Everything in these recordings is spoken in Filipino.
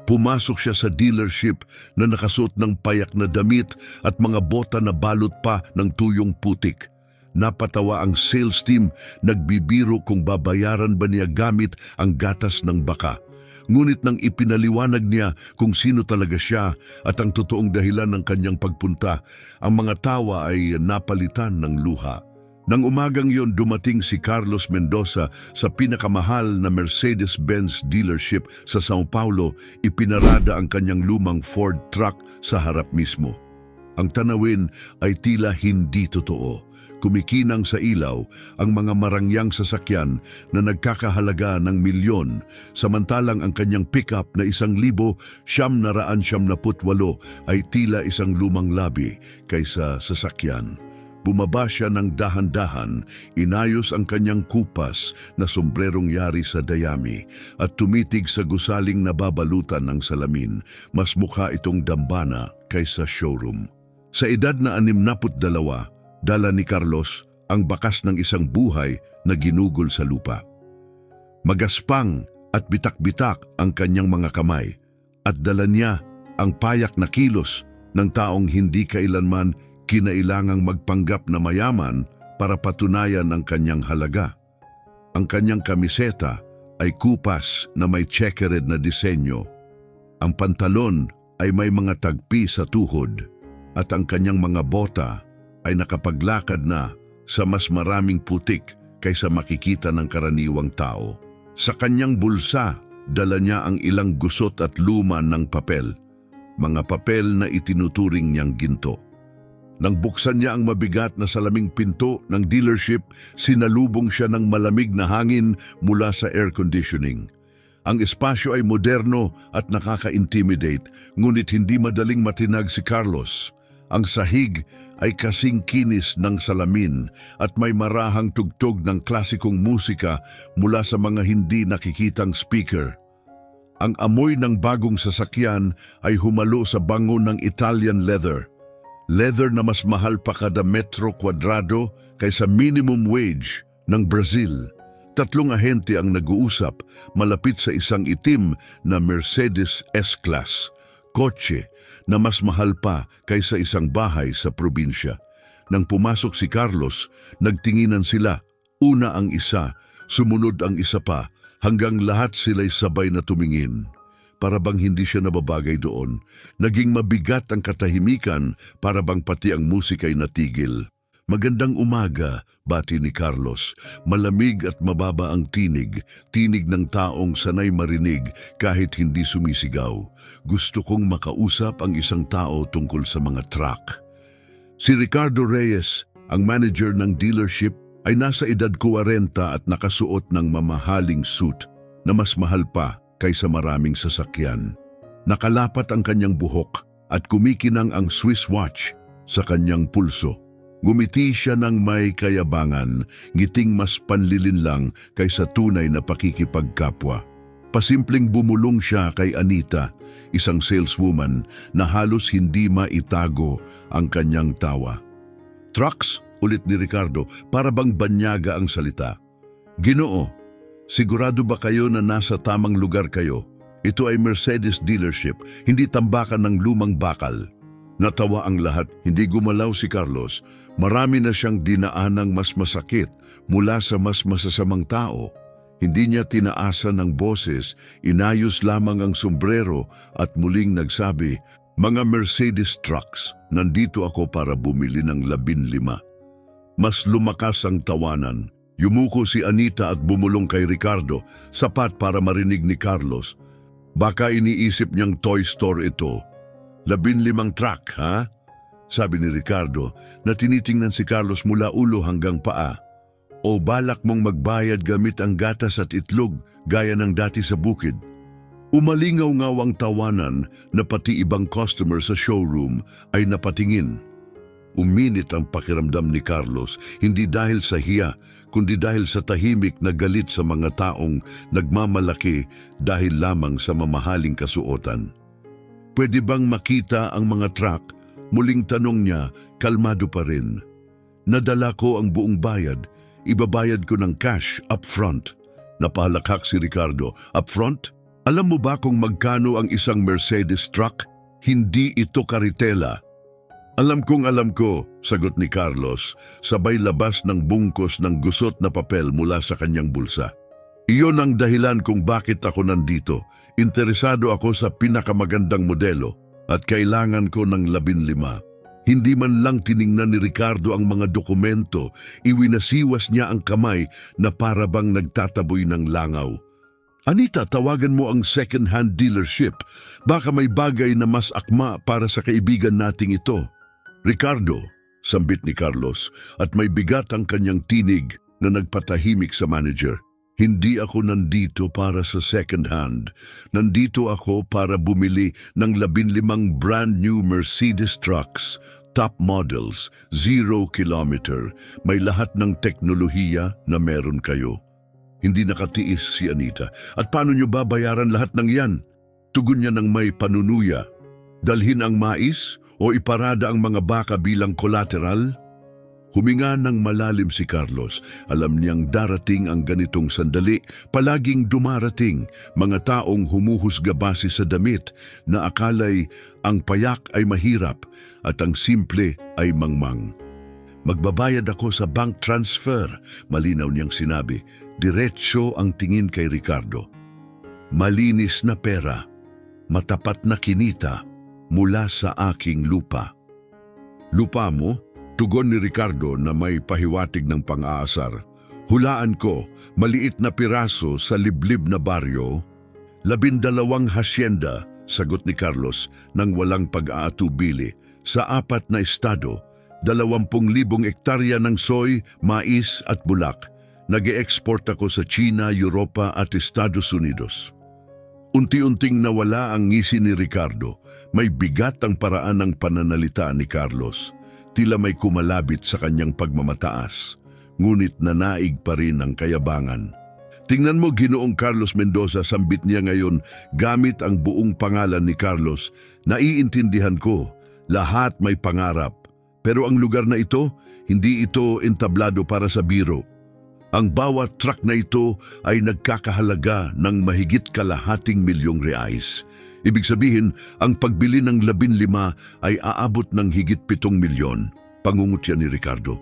Pumasok siya sa dealership na nakasuot ng payak na damit at mga bota na balot pa ng tuyong putik. Napatawa ang sales team, nagbibiro kung babayaran ba niya gamit ang gatas ng baka. Ngunit nang ipinaliwanag niya kung sino talaga siya at ang totoong dahilan ng kanyang pagpunta, ang mga tawa ay napalitan ng luha. Nang umagang yon, dumating si Carlos Mendoza sa pinakamahal na Mercedes-Benz dealership sa Sao Paulo. Ipinarada ang kanyang lumang Ford truck sa harap mismo. Ang tanawin ay tila hindi totoo. Kumikinang sa ilaw ang mga marangyang sasakyan na nagkakahalaga ng milyon, samantalang ang kanyang pickup na 1,978 ay tila isang lumang labi kaysa sasakyan. Bumaba siya ng dahan-dahan, inayos ang kanyang kupas na sombrerong yari sa dayami at tumitig sa gusaling nababalutan ng salamin. Mas mukha itong dambana kaysa showroom. Sa edad na 62, dala ni Carlos ang bakas ng isang buhay na ginugol sa lupa. Magaspang at bitak-bitak ang kanyang mga kamay at dala niya ang payak na kilos ng taong hindi kailanman kinailangang magpanggap na mayaman para patunayan ang kanyang halaga. Ang kanyang kamiseta ay kupas na may checkered na disenyo. Ang pantalon ay may mga tagpi sa tuhod at ang kanyang mga bota ay nakapaglakad na sa mas maraming putik kaysa makikita ng karaniwang tao. Sa kanyang bulsa, dala niya ang ilang gusot at luma ng papel, mga papel na itinuturing niyang ginto. Nang buksan niya ang mabigat na salaming pinto ng dealership, sinalubong siya ng malamig na hangin mula sa air conditioning. Ang espasyo ay moderno at nakaka-intimidate, ngunit hindi madaling matinag si Carlos. Ang sahig ay kasing kinis ng salamin at may marahang tugtog ng klasikong musika mula sa mga hindi nakikitang speaker. Ang amoy ng bagong sasakyan ay humalo sa bango ng Italian leather. Leather na mas mahal pa kada metro kwadrado kaysa minimum wage ng Brazil. 3 ahente ang nag-uusap malapit sa isang itim na Mercedes S-Class, kotse na mas mahal pa kaysa isang bahay sa probinsya. Nang pumasok si Carlos, nagtinginan sila. Una ang isa, sumunod ang isa pa, hanggang lahat sila'y sabay na tumingin. Para bang hindi siya nababagay doon. Naging mabigat ang katahimikan, para bang pati ang musika'y natigil. Magandang umaga, bati ni Carlos. Malamig at mababa ang tinig, tinig ng taong sanay marinig kahit hindi sumisigaw. Gusto kong makausap ang isang tao tungkol sa mga truck. Si Ricardo Reyes, ang manager ng dealership, ay nasa edad 40 at nakasuot ng mamahaling suit na mas mahal pa kaysa maraming sasakyan. Nakalapat ang kanyang buhok at kumikinang ang Swiss watch sa kanyang pulso. Gumiti siya ng may kayabangan, ngiting mas panlilinlang kaysa tunay na pakikipagkapwa. Pasimpleng bumulong siya kay Anita, isang saleswoman na halos hindi maitago ang kanyang tawa. Trucks, ulit ni Ricardo, para bang banyaga ang salita. Ginoo, sigurado ba kayo na nasa tamang lugar kayo? Ito ay Mercedes dealership, hindi tambakan ng lumang bakal. Natawa ang lahat, hindi gumalaw si Carlos. Marami na siyang dinaanang mas masakit mula sa mas masasamang tao. Hindi niya tinaasan ng boses, inayos lamang ang sombrero at muling nagsabi, "Mga Mercedes trucks, nandito ako para bumili ng 15." Mas lumakas ang tawanan. Yumuko si Anita at bumulong kay Ricardo, sapat para marinig ni Carlos. Baka iniisip niyang toy store ito. 15 truck, ha? Sabi ni Ricardo na tinitingnan si Carlos mula ulo hanggang paa. O balak mong magbayad gamit ang gatas at itlog gaya ng dati sa bukid? Umalingaw-ngaw ang tawanan na pati ibang customer sa showroom ay napatingin. Uminit ang pakiramdam ni Carlos, hindi dahil sa hiya, kundi dahil sa tahimik na galit sa mga taong nagmamalaki dahil lamang sa mamahaling kasuotan. Pwede bang makita ang mga truck? Muling tanong niya, kalmado pa rin. Nadala ko ang buong bayad, ibabayad ko ng cash upfront. Napahalakhak si Ricardo. Upfront? Alam mo ba kung magkano ang isang Mercedes truck? Hindi ito karitela. Alam ko, sagot ni Carlos, sabay labas ng bungkos ng gusot na papel mula sa kanyang bulsa. Iyon ang dahilan kung bakit ako nandito. Interesado ako sa pinakamagandang modelo at kailangan ko ng 15. Hindi man lang tiningnan ni Ricardo ang mga dokumento, iwinasiwas niya ang kamay na para bang nagtataboy ng langaw. Anita, tawagan mo ang second-hand dealership. Baka may bagay na mas akma para sa kaibigan nating ito. Ricardo, sambit ni Carlos at may bigat ang kanyang tinig na nagpatahimik sa manager. Hindi ako nandito para sa second-hand. Nandito ako para bumili ng 15 brand new Mercedes trucks, top models, 0 kilometer. May lahat ng teknolohiya na meron kayo. Hindi nakatiis si Anita. At paano niyo babayaran lahat ng yan? Tugon niya ng may panunuya. Dalhin ang mais o iparada ang mga baka bilang collateral? Huminga ng malalim si Carlos. Alam niyang darating ang ganitong sandali. Palaging dumarating mga taong humuhusga base sa damit na akalay ang payak ay mahirap at ang simple ay mangmang. Magbabayad ako sa bank transfer, malinaw niyang sinabi. Diretso ang tingin kay Ricardo. Malinis na pera, matapat na kinita mula sa aking lupa. Lupa mo? Tugon ni Ricardo na may pahiwatig ng pang-aasar. Hulaan ko, maliit na piraso sa liblib na baryo. 12 hacienda, sagot ni Carlos nang walang pag-aatubili. Sa 4 na estado, 20,000 ektarya ng soy, mais at bulak. Nag-e-export ako sa China, Europa at Estados Unidos. Unti-unting nawala ang ngisi ni Ricardo. May bigat ang paraan ng pananalita ni Carlos. Tila may kumalabit sa kanyang pagmamataas. Ngunit nanaig pa rin ang kayabangan. Tingnan mo, Ginoong Carlos Mendoza, sambit niya ngayon gamit ang buong pangalan ni Carlos. Naiintindihan ko, lahat may pangarap. Pero ang lugar na ito, hindi ito entablado para sa biro. Ang bawat truck na ito ay nagkakahalaga ng mahigit ₱250,000. Ibig sabihin, ang pagbili ng 15 ay aabot ng higit 7 milyon. Pangungutya ni Ricardo.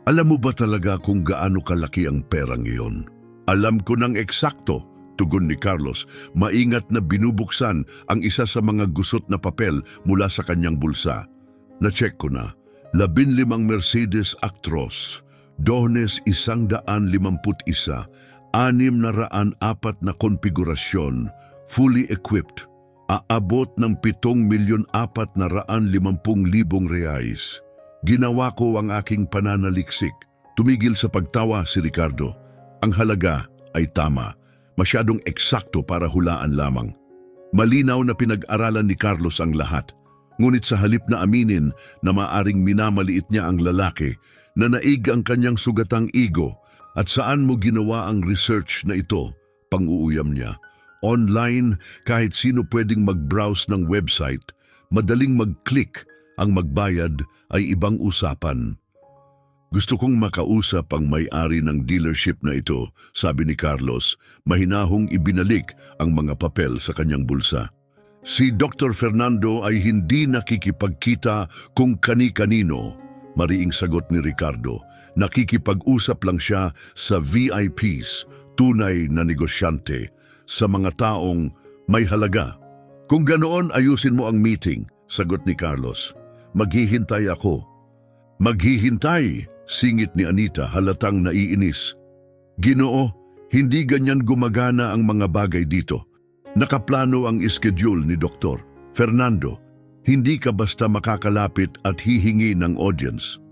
Alam mo ba talaga kung gaano kalaki ang perang iyon? Alam ko ng eksakto, tugon ni Carlos, maingat na binubuksan ang isa sa mga gusot na papel mula sa kanyang bulsa. Na-check ko na. 15 Mercedes Actros, Dones 151, 604 na konfigurasyon, fully equipped, aabot ng 7,450,000 reais. Ginawa ko ang aking pananaliksik. Tumigil sa pagtawa si Ricardo. Ang halaga ay tama, masyadong eksakto para hulaan lamang. Malinaw na pinag-aralan ni Carlos ang lahat. Ngunit sa halip na aminin na maaring minamaliit niya ang lalaki, nanaig ang kanyang sugatang ego. At saan mo ginawa ang research na ito? Pang-uuyam niya. Online, kahit sino pwedeng mag-browse ng website, madaling mag-click, ang magbayad ay ibang usapan. Gusto kong makausap ang may-ari ng dealership na ito, sabi ni Carlos, mahinahong ibinalik ang mga papel sa kanyang bulsa. Si Dr. Fernando ay hindi nakikipagkita kung kani-kanino, mariing sagot ni Ricardo. Nakikipag-usap lang siya sa VIPs, tunay na negosyante, sa mga taong may halaga. Kung ganoon, ayusin mo ang meeting, sagot ni Carlos. Maghihintay ako. Maghihintay, singit ni Anita halatang naiinis. Ginoo, hindi ganyan gumagana ang mga bagay dito. Nakaplano ang schedule ni Dr. Fernando. Hindi ka basta makakalapit at hihingi ng audience.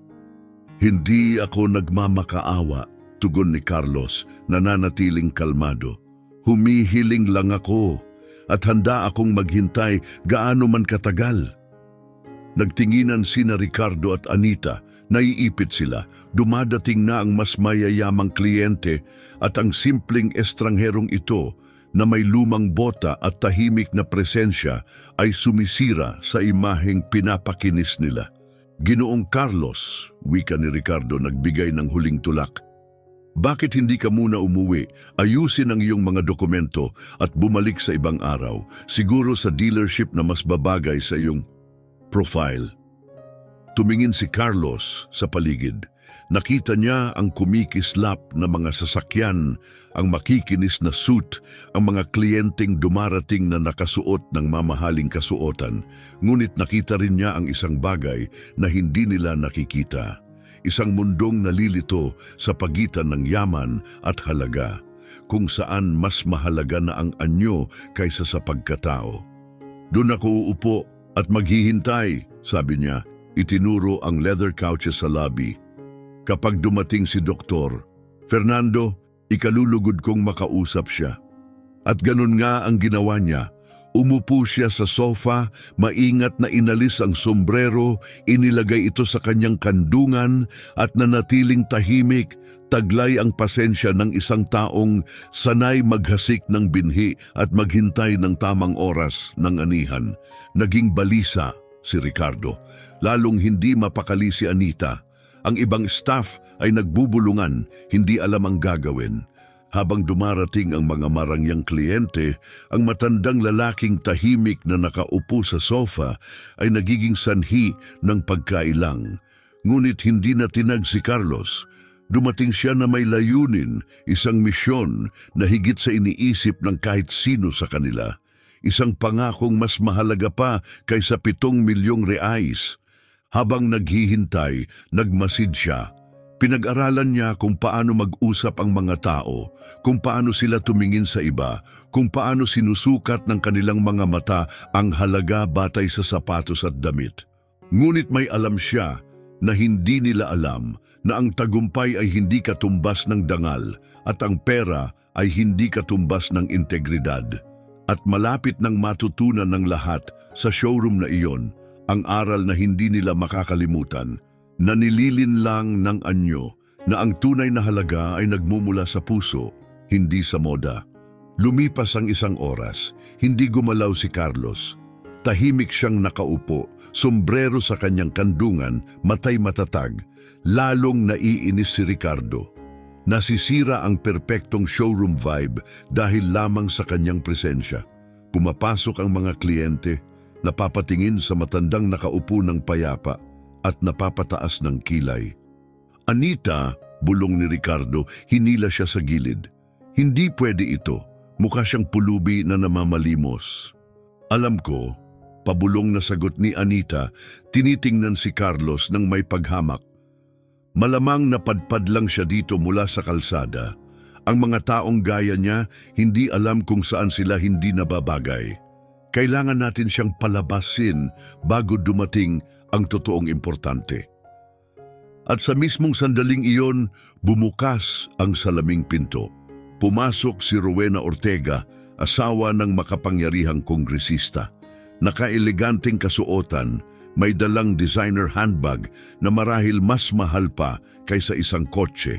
Hindi ako nagmamakaawa, tugon ni Carlos, nananatiling kalmado. Humihiling lang ako at handa akong maghintay gaano man katagal. Nagtinginan sina Ricardo at Anita, naiipit sila. Dumadating na ang mas mayayamang kliyente at ang simpleng estrangherong ito na may lumang bota at tahimik na presensya ay sumisira sa imaheng pinapakinis nila. Ginoong Carlos, wika ni Ricardo nagbigay ng huling tulak. Bakit hindi ka muna umuwi, ayusin ang iyong mga dokumento at bumalik sa ibang araw, siguro sa dealership na mas babagay sa iyong profile? Tumingin si Carlos sa paligid. Nakita niya ang kumikislap na mga sasakyan, ang makikinis na suit, ang mga kliyenteng dumarating na nakasuot ng mamahaling kasuotan. Ngunit nakita rin niya ang isang bagay na hindi nila nakikita. Isang mundong nalilito sa pagitan ng yaman at halaga, kung saan mas mahalaga na ang anyo kaysa sa pagkatao. Doon ako uupo at maghihintay, sabi niya. Itinuro ang leather couches sa lobby. Kapag dumating si Doktor, Fernando, ikalulugod kong makausap siya. At ganun nga ang ginawa niya. Umupo siya sa sofa, maingat na inalis ang sombrero, inilagay ito sa kanyang kandungan at nanatiling tahimik, taglay ang pasensya ng isang taong sanay maghasik ng binhi at maghintay ng tamang oras ng anihan. Naging balisa si Ricardo, lalong hindi mapakali si Anita. Ang ibang staff ay nagbubulungan, hindi alam ang gagawin. Habang dumarating ang mga marangyang kliyente, ang matandang lalaking tahimik na nakaupo sa sofa ay nagiging sanhi ng pagkailang. Ngunit hindi na tinag si Carlos. Dumating siya na may layunin, isang misyon na higit sa iniisip ng kahit sino sa kanila. Isang pangakong mas mahalaga pa kaysa 7 milyong reais. Habang naghihintay, nagmasid siya. Pinag-aralan niya kung paano mag-usap ang mga tao, kung paano sila tumingin sa iba, kung paano sinusukat ng kanilang mga mata ang halaga batay sa sapatos at damit. Ngunit may alam siya na hindi nila alam na ang tagumpay ay hindi katumbas ng dangal at ang pera ay hindi katumbas ng integridad. At malapit nang matutunan ng lahat sa showroom na iyon, ang aral na hindi nila makakalimutan, na nililin lang ng anyo na ang tunay na halaga ay nagmumula sa puso, hindi sa moda. Lumipas ang isang oras, hindi gumalaw si Carlos. Tahimik siyang nakaupo, sombrero sa kanyang kandungan, matay matatag. Lalong naiinis si Ricardo. Nasisira ang perpektong showroom vibe dahil lamang sa kanyang presensya. Pumapasok ang mga kliyente, napapatingin sa matandang nakaupo ng payapa at napapataas ng kilay. Anita, bulong ni Ricardo, hinila siya sa gilid. Hindi pwede ito, mukha siyang pulubi na namamalimos. Alam ko, pabulong na sagot ni Anita, tinitingnan si Carlos ng may paghamak. Malamang napadpad lang siya dito mula sa kalsada. Ang mga taong gaya niya, hindi alam kung saan sila hindi nababagay. Kailangan natin siyang palabasin bago dumating ang totoong importante. At sa mismong sandaling iyon, bumukas ang salaming pinto. Pumasok si Rowena Ortega, asawa ng makapangyarihang kongresista. Naka-eleganteng kasuotan, may dalang designer handbag na marahil mas mahal pa kaysa isang kotse.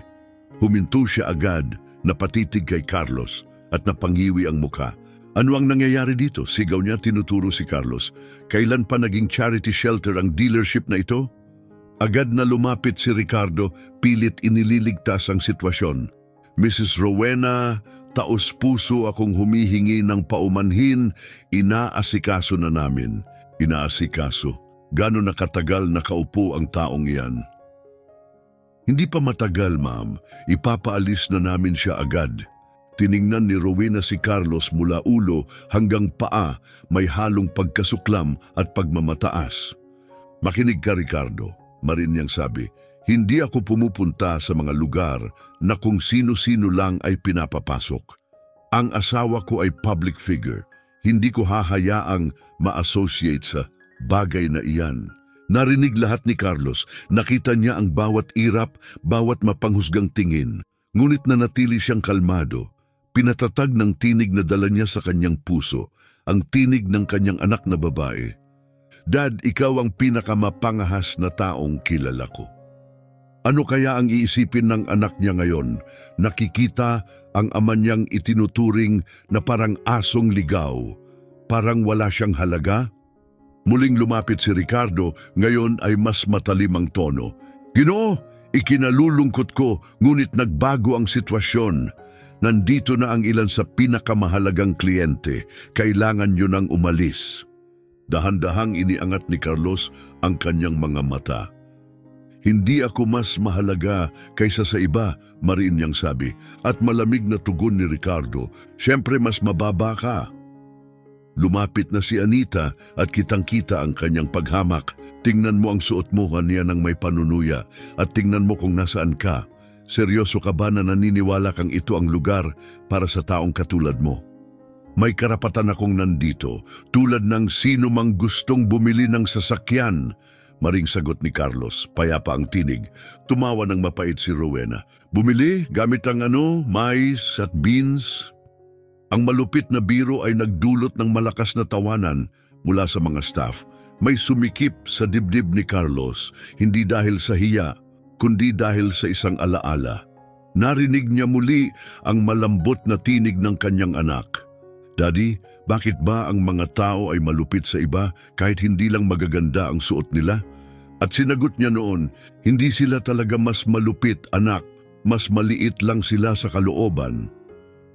Huminto siya agad, napatitig kay Carlos at napangiwi ang mukha. Ano ang nangyayari dito? Sigaw niya, tinuturo si Carlos. Kailan pa naging charity shelter ang dealership na ito? Agad na lumapit si Ricardo, pilit inililigtas ang sitwasyon. Mrs. Rowena, taos-puso akong humihingi ng paumanhin, inaasikaso na namin. Inaasikaso. Gano'n na katagal nakaupo ang taong iyan? Hindi pa matagal, ma'am. Ipapaalis na namin siya agad. Tiningnan ni Rowena si Carlos mula ulo hanggang paa, may halong pagkasuklam at pagmamataas. Makinig ka, Ricardo, marin niyang sabi. Hindi ako pumupunta sa mga lugar na kung sino-sino lang ay pinapapasok. Ang asawa ko ay public figure. Hindi ko hahayaang ma-associate sa bagay na iyan. Narinig lahat ni Carlos, nakita niya ang bawat irap, bawat mapanghusgang tingin. Ngunit nanatili siyang kalmado. Pinatatag ng tinig na dala niya sa kanyang puso, ang tinig ng kanyang anak na babae. Dad, ikaw ang pinakamapangahas na taong kilala ko. Ano kaya ang iisipin ng anak niya ngayon? Nakikita ang ama niyang itinuturing na parang asong ligaw, parang wala siyang halaga? Muling lumapit si Ricardo, ngayon ay mas matalim ang tono. Ginoo, Ikinalulungkot ko, ngunit nagbago ang sitwasyon. Nandito na ang ilan sa pinakamahalagang kliyente. Kailangan nyo nang umalis. Dahan-dahang iniangat ni Carlos ang kanyang mga mata. Hindi ako mas mahalaga kaysa sa iba, mariin niyang sabi. At malamig na tugon ni Ricardo, siyempre mas mababa ka. Lumapit na si Anita at kitang-kita ang kanyang paghamak. Tingnan mo ang suot mo kanya ng may panunuya at tingnan mo kung nasaan ka. Seryoso ka ba na naniniwala kang ito ang lugar para sa taong katulad mo? May karapatan akong nandito, tulad ng sino mang gustong bumili ng sasakyan. Maring sagot ni Carlos, payapa ang tinig. Tumawa ng mapait si Rowena. Bumili gamit ang mais at beans. Ang malupit na biro ay nagdulot ng malakas na tawanan mula sa mga staff. May sumikip sa dibdib ni Carlos, hindi dahil sa hiya, kundi dahil sa isang alaala. Narinig niya muli ang malambot na tinig ng kanyang anak. Daddy, bakit ba ang mga tao ay malupit sa iba kahit hindi lang magaganda ang suot nila? At sinagot niya noon, hindi sila talaga mas malupit, anak, mas maliit lang sila sa kalooban.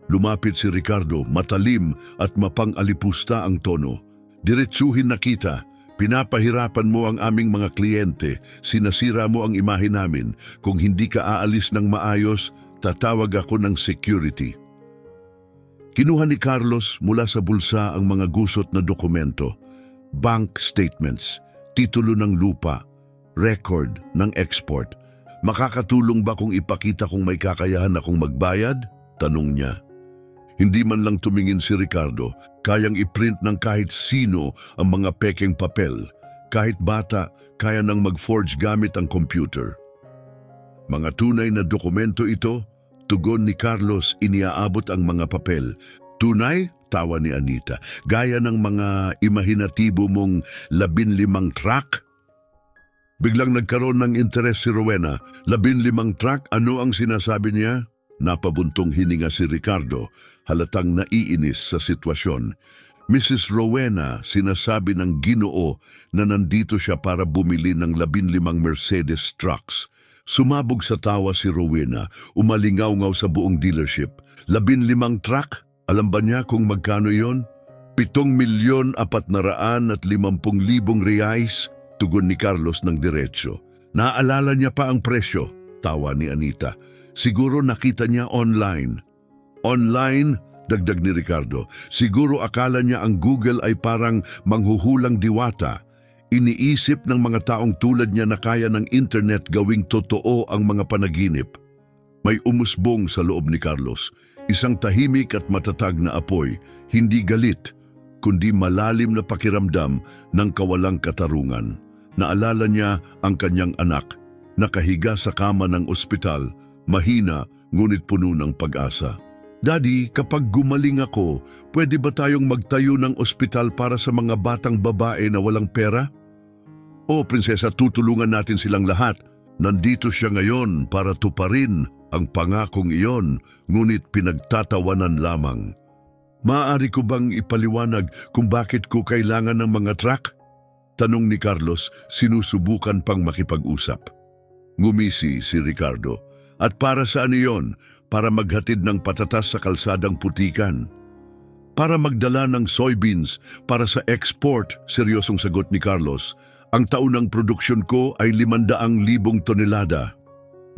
Lumapit si Ricardo, matalim at mapang-alipusta ang tono. Diretsuhin na kita, pinapahirapan mo ang aming mga kliyente, sinasira mo ang imahe namin. Kung hindi ka aalis ng maayos, tatawag ako ng security. Kinuha ni Carlos mula sa bulsa ang mga gusot na dokumento, bank statements, titulo ng lupa, record ng export. Makakatulong ba kung ipakita kung may kakayahan akong magbayad? Tanong niya. Hindi man lang tumingin si Ricardo, kayang iprint ng kahit sino ang mga pekeng papel. Kahit bata, kaya nang mag-forge gamit ang computer. Mga tunay na dokumento ito, tugon ni Carlos, iniaabot ang mga papel. Tunay? Tawa ni Anita. Gaya ng mga imahinatibo mong 15 truck? Biglang nagkaroon ng interes si Rowena. 15 truck? Ano ang sinasabi niya? Napabuntong hininga si Ricardo, halatang naiinis sa sitwasyon. Mrs. Rowena, sinasabi ng Ginoo na nandito siya para bumili ng 15 Mercedes trucks. Sumabog sa tawa si Rowena, umalingaw-ngaw sa buong dealership. 15 truck? Alam ba niya kung magkano yon? 7,450,000 reais, tugon ni Carlos ng diretsyo. Naalala niya pa ang presyo, tawa ni Anita. Siguro nakita niya online. Online? Dagdag ni Ricardo. Siguro akala niya ang Google ay parang manghuhulang diwata. Iniisip ng mga taong tulad niya na kaya ng internet gawing totoo ang mga panaginip. May umusbong sa loob ni Carlos. Isang tahimik at matatag na apoy, hindi galit, kundi malalim na pakiramdam ng kawalang katarungan. Naalala niya ang kanyang anak, nakahiga sa kama ng ospital, mahina ngunit puno ng pag-asa. Daddy, kapag gumaling ako, pwede ba tayong magtayo ng ospital para sa mga batang babae na walang pera? O prinsesa, tutulungan natin silang lahat. Nandito siya ngayon para tuparin ang pangakong iyon, ngunit pinagtatawanan lamang. Maaari ko bang ipaliwanag kung bakit ko kailangan ng mga truck? Tanong ni Carlos, sinusubukan pang makipag-usap. Ngumisi si Ricardo. At para saan iyon? Para maghatid ng patatas sa kalsadang putikan. Para magdala ng soybeans para sa export, seryosong sagot ni Carlos. Ang taunang produksyon ko ay 500,000 tonelada.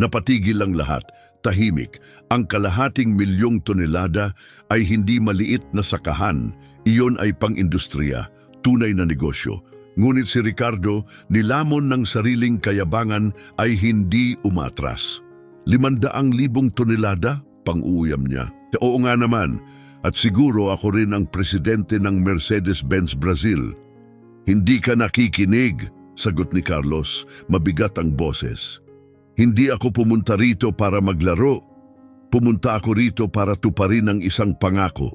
Napatigil ang lahat, tahimik. Ang kalahating milyong tonelada ay hindi maliit na sakahan. Iyon ay pang-industriya, tunay na negosyo. Ngunit si Ricardo, nilamon ng sariling kayabangan ay hindi umatras. 500,000 tonelada, pang-uuyam niya. Oo nga naman, at siguro ako rin ang presidente ng Mercedes-Benz Brazil. Hindi ka nakikinig, sagot ni Carlos, mabigat ang boses. Hindi ako pumunta rito para maglaro. Pumunta ako rito para tuparin ang isang pangako.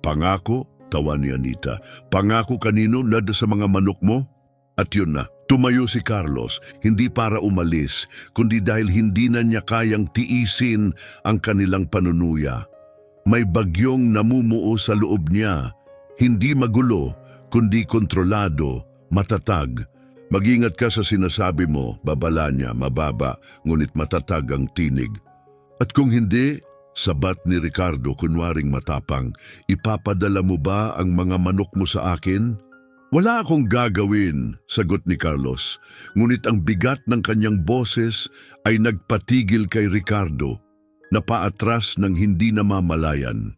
Pangako? Tawa ni Anita. Pangako kanino? Lada sa mga manok mo? At yun na, tumayo si Carlos, hindi para umalis, kundi dahil hindi na niya kayang tiisin ang kanilang panunuya. May bagyong namumuo sa loob niya, hindi magulo, kundi kontrolado, matatag. Mag-ingat ka sa sinasabi mo, babala niya, mababa, ngunit matatag ang tinig. At kung hindi, sabat ni Ricardo kunwaring matapang, ipapadala mo ba ang mga manok mo sa akin? Wala akong gagawin, sagot ni Carlos, ngunit ang bigat ng kanyang boses ay nagpatigil kay Ricardo, na paatras ng hindi namamalayan.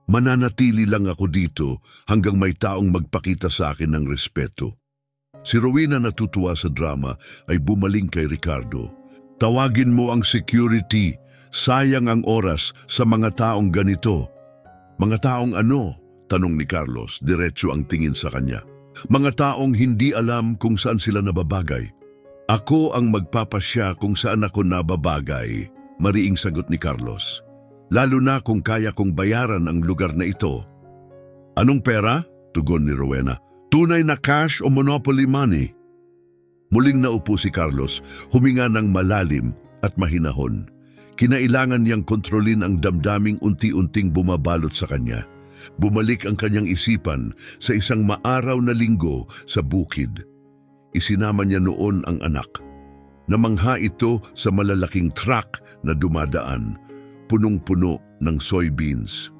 Mananatili lang ako dito hanggang may taong magpakita sa akin ng respeto. Si Rowena, natutuwa sa drama, ay bumaling kay Ricardo. Tawagin mo ang security, sayang ang oras sa mga taong ganito. Mga taong ano? Tanong ni Carlos, diretso ang tingin sa kanya. Mga taong hindi alam kung saan sila nababagay. Ako ang magpapasya kung saan ako nababagay, mariing sagot ni Carlos. Lalo na kung kaya kong bayaran ang lugar na ito. Anong pera? Tugon ni Rowena. Tunay na cash o monopoly money? Muling naupo si Carlos, huminga ng malalim at mahinahon. Kinailangan niyang kontrolin ang damdaming unti-unting bumabalot sa kanya. Bumalik ang kanyang isipan sa isang maaraw na linggo sa bukid. Isinama niya noon ang anak. Namangha ito sa malalaking truck na dumadaan, punong-puno ng soybeans.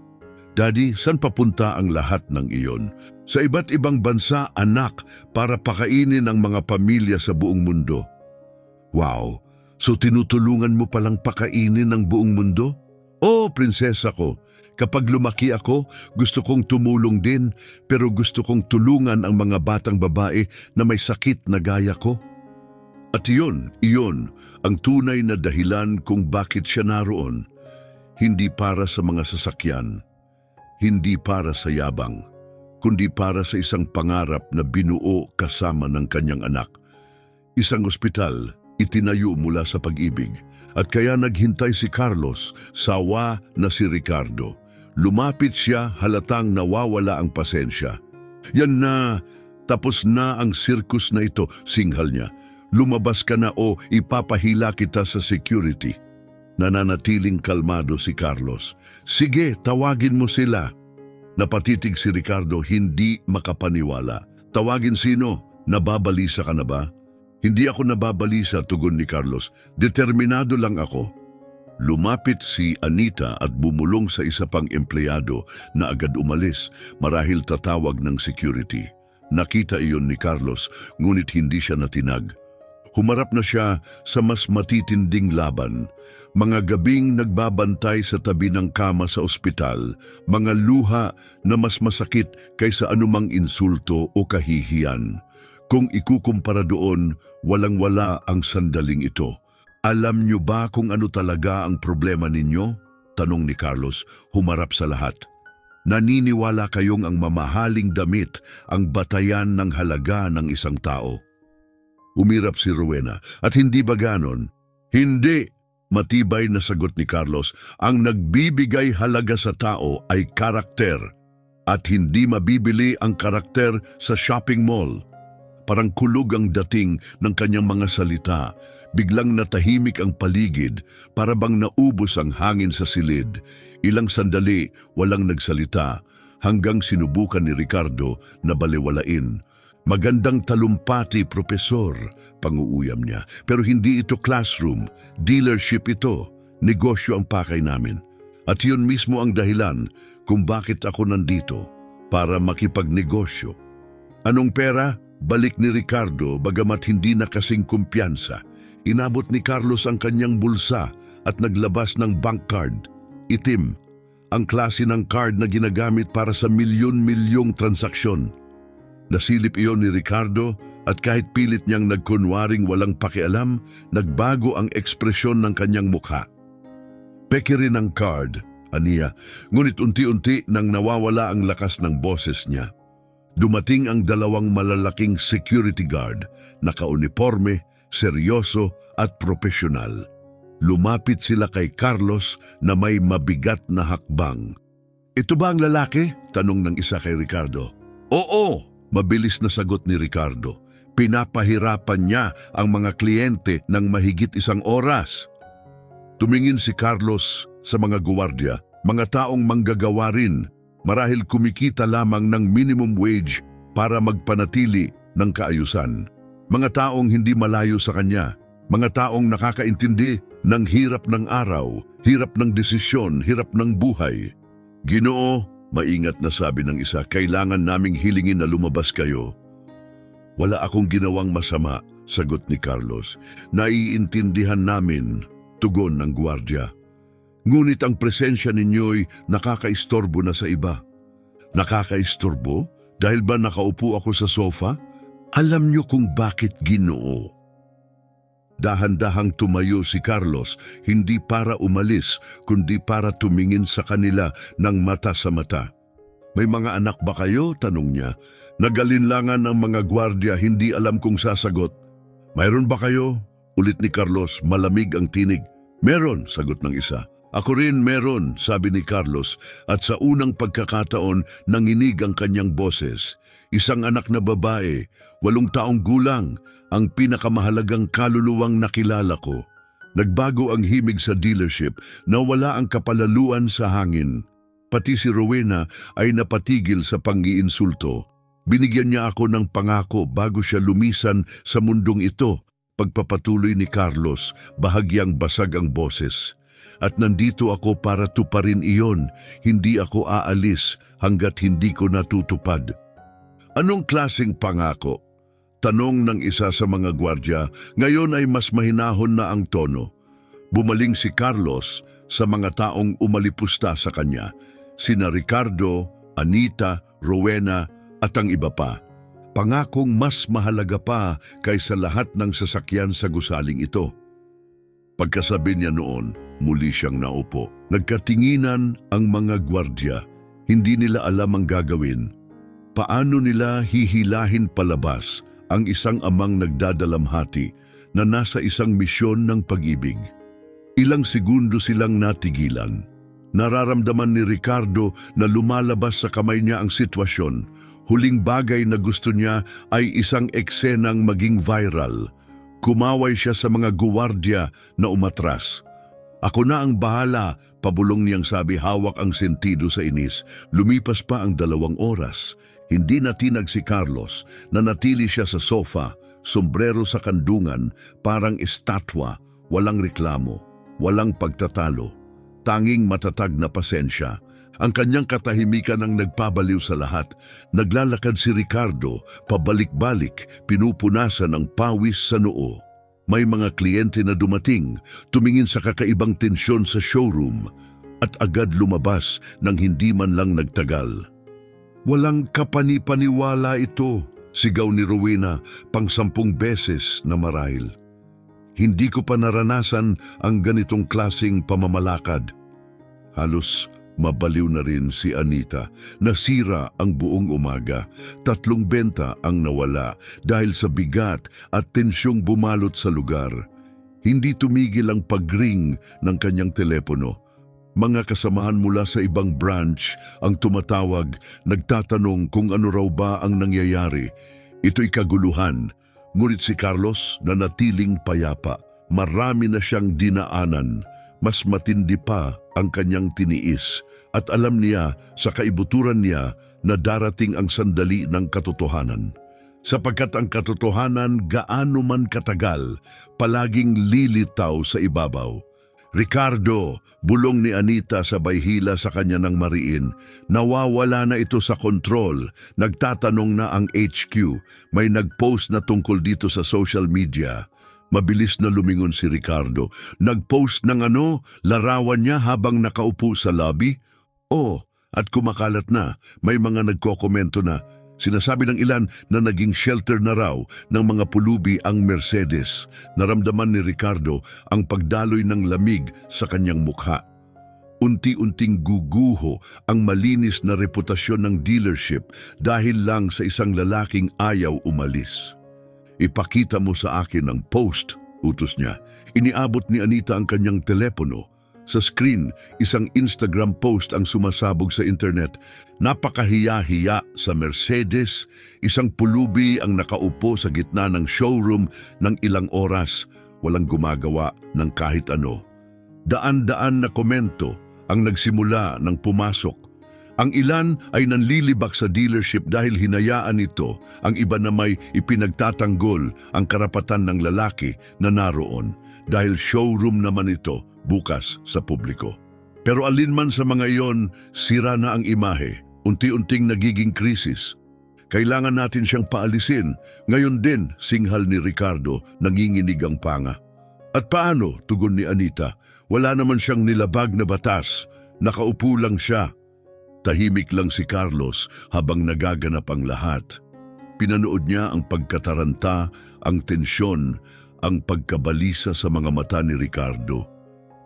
Daddy, saan papunta ang lahat ng iyon? Sa iba't ibang bansa, anak, para pakainin ang mga pamilya sa buong mundo. Wow, so tinutulungan mo palang pakainin ang buong mundo? Oh, prinsesa ko, kapag lumaki ako, gusto kong tumulong din, pero gusto kong tulungan ang mga batang babae na may sakit na gaya ko. At iyon ang tunay na dahilan kung bakit siya naroon. Hindi para sa mga sasakyan, hindi para sa yabang, kundi para sa isang pangarap na binuo kasama ng kanyang anak. Isang ospital, itinayo mula sa pag-ibig, at kaya naghintay si Carlos, sawa na si Ricardo. Lumapit siya, halatang nawawala ang pasensya. Yan na, tapos na ang sirkus na ito, singhal niya. Lumabas ka na o ipapahila kita sa security. Nananatiling kalmado si Carlos. Sige, tawagin mo sila. Napatitig si Ricardo, hindi makapaniwala. Tawagin sino? Nababalisa ka na ba? Hindi ako nababalisa, tugon ni Carlos. Determinado lang ako. Lumapit si Anita at bumulong sa isa pang empleyado na agad umalis marahil tatawag ng security. Nakita iyon ni Carlos, ngunit hindi siya natinag. Humarap na siya sa mas matitinding laban. Mga gabing nagbabantay sa tabi ng kama sa ospital, mga luha na mas masakit kaysa anumang insulto o kahihiyan. Kung ikukumpara doon, walang-wala ang sandaling ito. Alam niyo ba kung ano talaga ang problema ninyo? Tanong ni Carlos, humarap sa lahat. Naniniwala kayong ang mamahaling damit ang batayan ng halaga ng isang tao. Umirap si Rowena, at hindi ba ganon? Hindi, matibay na sagot ni Carlos. Ang nagbibigay halaga sa tao ay karakter, at hindi mabibili ang karakter sa shopping mall. Parang kulog ang dating ng kanyang mga salita. Biglang natahimik ang paligid, para bang naubos ang hangin sa silid. Ilang sandali, walang nagsalita, hanggang sinubukan ni Ricardo na baliwalain. Magandang talumpati, profesor, panguuyam niya. Pero hindi ito classroom, dealership ito. Negosyo ang pakay namin. At yun mismo ang dahilan kung bakit ako nandito, para makipagnegosyo. Anong pera? Balik ni Ricardo, bagamat hindi na kasing kumpiyansa. Inabot ni Carlos ang kanyang bulsa at naglabas ng bank card. Itim, ang klase ng card na ginagamit para sa milyon-milyong transaksyon. Nasilip iyon ni Ricardo at kahit pilit niyang nagkunwaring walang pakialam, nagbago ang ekspresyon ng kanyang mukha. Peke rin ang card, aniya, ngunit unti-unti nang nawawala ang lakas ng boses niya. Dumating ang dalawang malalaking security guard, nakauniforme, seryoso at profesional. Lumapit sila kay Carlos na may mabigat na hakbang. Ito ba ang lalaki? Tanong ng isa kay Ricardo. Oo! Mabilis na sagot ni Ricardo. Pinapahirapan niya ang mga kliyente ng mahigit isang oras. Tumingin si Carlos sa mga guwardiya, mga taong manggagawa rin, marahil kumikita lamang ng minimum wage para magpanatili ng kaayusan. Mga taong hindi malayo sa kanya, mga taong nakakaintindi ng hirap ng araw, hirap ng desisyon, hirap ng buhay. Ginoo, maingat na sabi ng isa, kailangan naming hilingin na lumabas kayo. Wala akong ginawang masama, sagot ni Carlos. Naiintindihan namin, tugon ng gwardya. Ngunit ang presensya ninyo'y nakakaistorbo na sa iba. Nakakaistorbo? Dahil ba nakaupo ako sa sofa? Alam niyo kung bakit, Ginoo. Dahan-dahang tumayo si Carlos, hindi para umalis, kundi para tumingin sa kanila ng mata sa mata. May mga anak ba kayo? Tanong niya. Nagalinlangan ng mga gwardya, hindi alam kung sasagot. Mayroon ba kayo? Ulit ni Carlos, malamig ang tinig. Meron, sagot ng isa. Ako rin meron, sabi ni Carlos, at sa unang pagkakataon nanginig ang kanyang boses. Isang anak na babae, 8 taong gulang, ang pinakamahalagang kaluluwang nakilala ko. Nagbago ang himig sa dealership, nawala ang kapalaluan sa hangin. Pati si Rowena ay napatigil sa pang-iinsulto. Binigyan niya ako ng pangako bago siya lumisan sa mundong ito. Pagpapatuloy ni Carlos, bahagyang basag ang boses. At nandito ako para tuparin iyon, hindi ako aalis hanggat hindi ko natutupad. Anong klaseng pangako? Tanong ng isa sa mga gwardya, ngayon ay mas mahinahon na ang tono. Bumaling si Carlos sa mga taong umalipusta sa kanya, sina Ricardo, Anita, Rowena at ang iba pa. Pangakong mas mahalaga pa kaysa lahat ng sasakyan sa gusaling ito. Pagkasabi niya noon, muli siyang naupo. Nagkatinginan ang mga gwardya. Hindi nila alam ang gagawin. Paano nila hihilahin palabas ang isang amang nagdadalamhati na nasa isang misyon ng pag-ibig? Ilang segundo silang natigilan. Nararamdaman ni Ricardo na lumalabas sa kamay niya ang sitwasyon. Huling bagay na gusto niya ay isang eksenang maging viral. Kumaway siya sa mga guwardiya na umatras. Ako na ang bahala, pabulong niyang sabi, hawak ang sentido sa inis. Lumipas pa ang 2 oras. Hindi natinag si Carlos, nanatili siya sa sofa, sombrero sa kandungan, parang estatwa, walang reklamo, walang pagtatalo. Tanging matatag na pasensya. Ang kanyang katahimikan ang nagpabaliw sa lahat. Naglalakad si Ricardo, pabalik-balik, pinupunasan ang pawis sa noo. May mga kliyente na dumating, tumingin sa kakaibang tensyon sa showroom, at agad lumabas nang hindi man lang nagtagal. Walang kapani-paniwala ito, sigaw ni Rowena, pang 10 beses na marahil. Hindi ko pa naranasan ang ganitong klaseng pamamalakad. Halos mabaliw na rin si Anita. Nasira ang buong umaga. 3 benta ang nawala dahil sa bigat at tensyong bumalot sa lugar. Hindi tumigil ang pag-ring ng kanyang telepono. Mga kasamahan mula sa ibang branch ang tumatawag, nagtatanong kung ano raw ba ang nangyayari. Ito'y kaguluhan. Ngunit si Carlos nanatiling payapa. Marami na siyang dinaanan. Mas matindi pa ang kanyang tiniis at alam niya sa kaibuturan niya na darating ang sandali ng katotohanan. Sapagkat ang katotohanan gaano man katagal, palaging lilitaw sa ibabaw. Ricardo, bulong ni Anita sabay hila sa kanya ng mariin. Nawawala na ito sa kontrol. Nagtatanong na ang HQ. May nagpost na tungkol dito sa social media. Mabilis na lumingon si Ricardo. Nagpost ng larawan niya habang nakaupo sa lobby? At kumakalat na, may mga nagkokomento na. Sinasabi ng ilan na naging shelter na raw ng mga pulubi ang Mercedes. Naramdaman ni Ricardo ang pagdaloy ng lamig sa kanyang mukha. Unti-unting guguho ang malinis na reputasyon ng dealership dahil lang sa isang lalaking ayaw umalis. Ipakita mo sa akin ang post, utos niya. Iniabot ni Anita ang kanyang telepono. Sa screen, isang Instagram post ang sumasabog sa internet. Napakahiya-hiya sa Mercedes, isang pulubi ang nakaupo sa gitna ng showroom ng ilang oras, walang gumagawa ng kahit ano. Daan-daan na komento ang nagsimula ng pumasok. Ang ilan ay nanlilibak sa dealership dahil hinayaan nito ang iba na may ipinagtatanggol ang karapatan ng lalaki na naroon dahil showroom naman ito bukas sa publiko. Pero alinman sa mga iyon, sira na ang imahe, unti-unting nagiging krisis. Kailangan natin siyang paalisin. Ngayon din, singhal ni Ricardo, nanginginig ang panga. At paano, tugon ni Anita, wala naman siyang nilabag na batas, nakaupo lang siya. Tahimik lang si Carlos habang nagaganap ang lahat. Pinanood niya ang pagkataranta, ang tensyon, ang pagkabalisa sa mga mata ni Ricardo.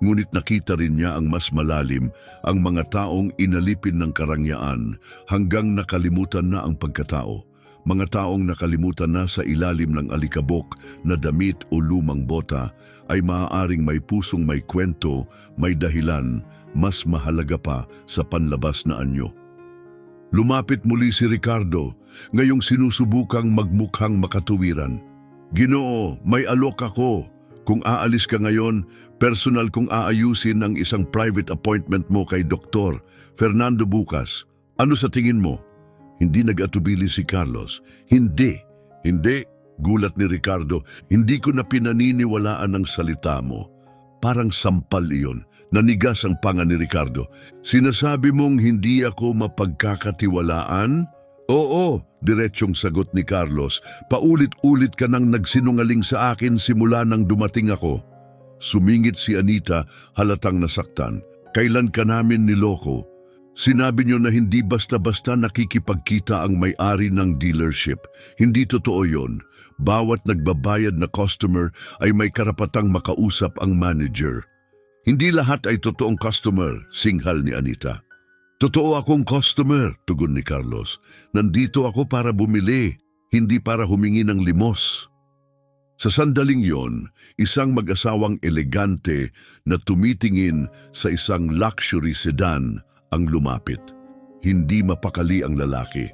Ngunit nakita rin niya ang mas malalim, ang mga taong inalipin ng karangyaan hanggang nakalimutan na ang pagkatao. Mga taong nakalimutan na sa ilalim ng alikabok na damit o lumang bota ay maaaring may pusong may kwento, may dahilan, mas mahalaga pa sa panlabas na anyo. Lumapit muli si Ricardo, ngayong sinusubukang magmukhang makatuwiran. Ginoo, may alok ako. Kung aalis ka ngayon, personal kong aayusin ang isang private appointment mo kay Dr. Fernando bukas. Ano sa tingin mo? Hindi nag-atubili si Carlos. Hindi. Gulat ni Ricardo. Hindi ko na pinaniniwalaan ang salita mo. Parang sampal iyon. Nanigas ang panga ni Ricardo. Sinasabi mong hindi ako mapagkakatiwalaan? Oo, diretsyong sagot ni Carlos. Paulit-ulit ka nang nagsinungaling sa akin simula nang dumating ako. Sumingit si Anita, halatang nasaktan. Kailan ka namin niloko? Sinabi niyo na hindi basta-basta nakikipagkita ang may-ari ng dealership. Hindi totoo yon. Bawat nagbabayad na customer ay may karapatang makausap ang manager. Hindi lahat ay totoong customer, singhal ni Anita. Totoo akong customer, tugon ni Carlos. Nandito ako para bumili, hindi para humingi ng limos. Sa sandaling yon, isang mag-asawang elegante na tumitingin sa isang luxury sedan ang lumapit. Hindi mapakali ang lalaki.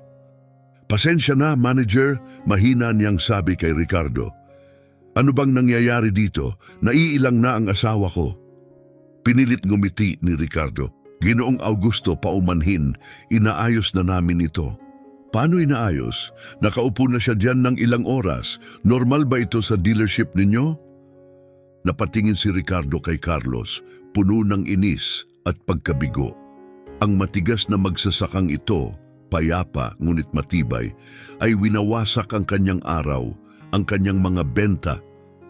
Pasensya na, manager, mahina niyang sabi kay Ricardo. Ano bang nangyayari dito? Naiilang na ang asawa ko. Pinilit ngumiti ni Ricardo. Ginoong Augusto, paumanhin, inaayos na namin ito. Paano inaayos? Nakaupo na siya dyan ng ilang oras. Normal ba ito sa dealership ninyo? Napatingin si Ricardo kay Carlos, puno ng inis at pagkabigo. Ang matigas na magsasakang ito, payapa ngunit matibay, ay winawasak ang kanyang araw, ang kanyang mga benta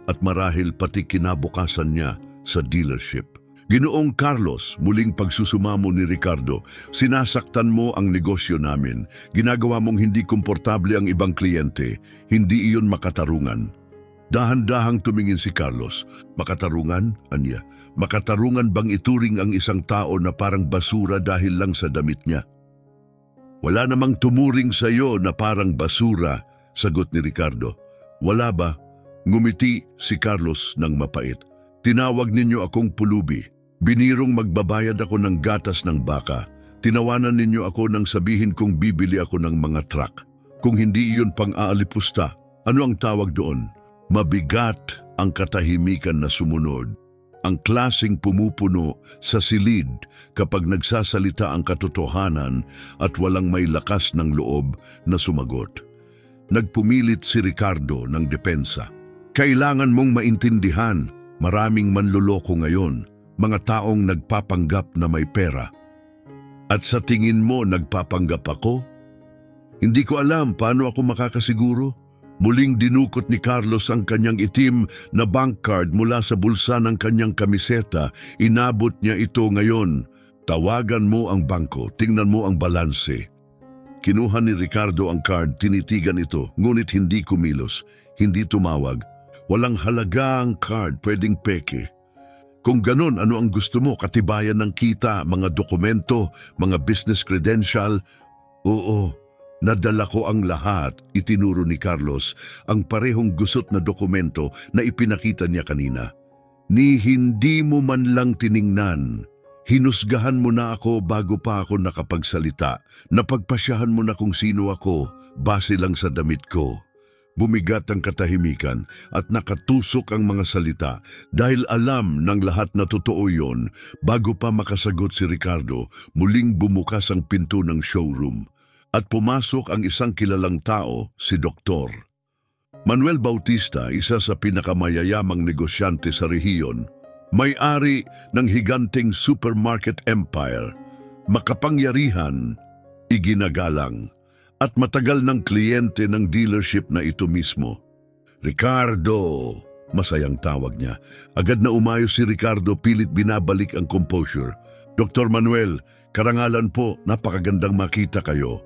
at marahil pati kinabukasan niya sa dealership. Ginoong Carlos, muling pagsusumamo ni Ricardo, sinasaktan mo ang negosyo namin. Ginagawa mong hindi komportable ang ibang kliyente. Hindi iyon makatarungan. Dahan-dahang tumingin si Carlos. Makatarungan? Anya? Makatarungan bang ituring ang isang tao na parang basura dahil lang sa damit niya? Wala namang tumuring sa iyo na parang basura, sagot ni Ricardo. Wala ba? Ngumiti si Carlos ng mapait. Tinawag ninyo akong pulubi. Binirong magbabayad ako ng gatas ng baka. Tinawanan ninyo ako nang sabihin kong bibili ako ng mga truck. Kung hindi iyon pang-aalipusta, ano ang tawag doon? Mabigat ang katahimikan na sumunod. Ang klaseng pumupuno sa silid kapag nagsasalita ang katotohanan at walang may lakas ng loob na sumagot. Nagpumilit si Ricardo ng depensa. Kailangan mong maintindihan, maraming manloloko ngayon. Mga taong nagpapanggap na may pera. At sa tingin mo nagpapanggap ako? Hindi ko alam paano ako makakasiguro. Muling dinukot ni Carlos ang kanyang itim na bank card mula sa bulsa ng kanyang kamiseta. Inabot niya ito ngayon. Tawagan mo ang bangko, tingnan mo ang balanse. Kinuha ni Ricardo ang card, tinitigan ito, ngunit hindi kumilos, hindi tumawag. Walang halaga ang card, pwedeng peke. Kung ganon, ano ang gusto mo? Katibayan ng kita, mga dokumento, mga business credential? Oo, nadala ko ang lahat, itinuro ni Carlos ang parehong gusot na dokumento na ipinakita niya kanina. Ni hindi mo man lang tiningnan. Hinusgahan mo na ako bago pa ako nakapagsalita. Napagpasyahan mo na kung sino ako, base lang sa damit ko. Bumigat ang katahimikan at nakatusok ang mga salita dahil alam ng lahat na totoo yon. Bago pa makasagot si Ricardo, muling bumukas ang pinto ng showroom at pumasok ang isang kilalang tao, si Doktor Manuel Bautista, isa sa pinakamayayamang negosyante sa rehiyon, may-ari ng higanting supermarket empire, makapangyarihan, iginagalang, at matagal ng kliyente ng dealership na ito mismo. Ricardo, masayang tawag niya. Agad na umayos si Ricardo, pilit binabalik ang composure. Dr. Manuel, karangalan po, napakagandang makita kayo.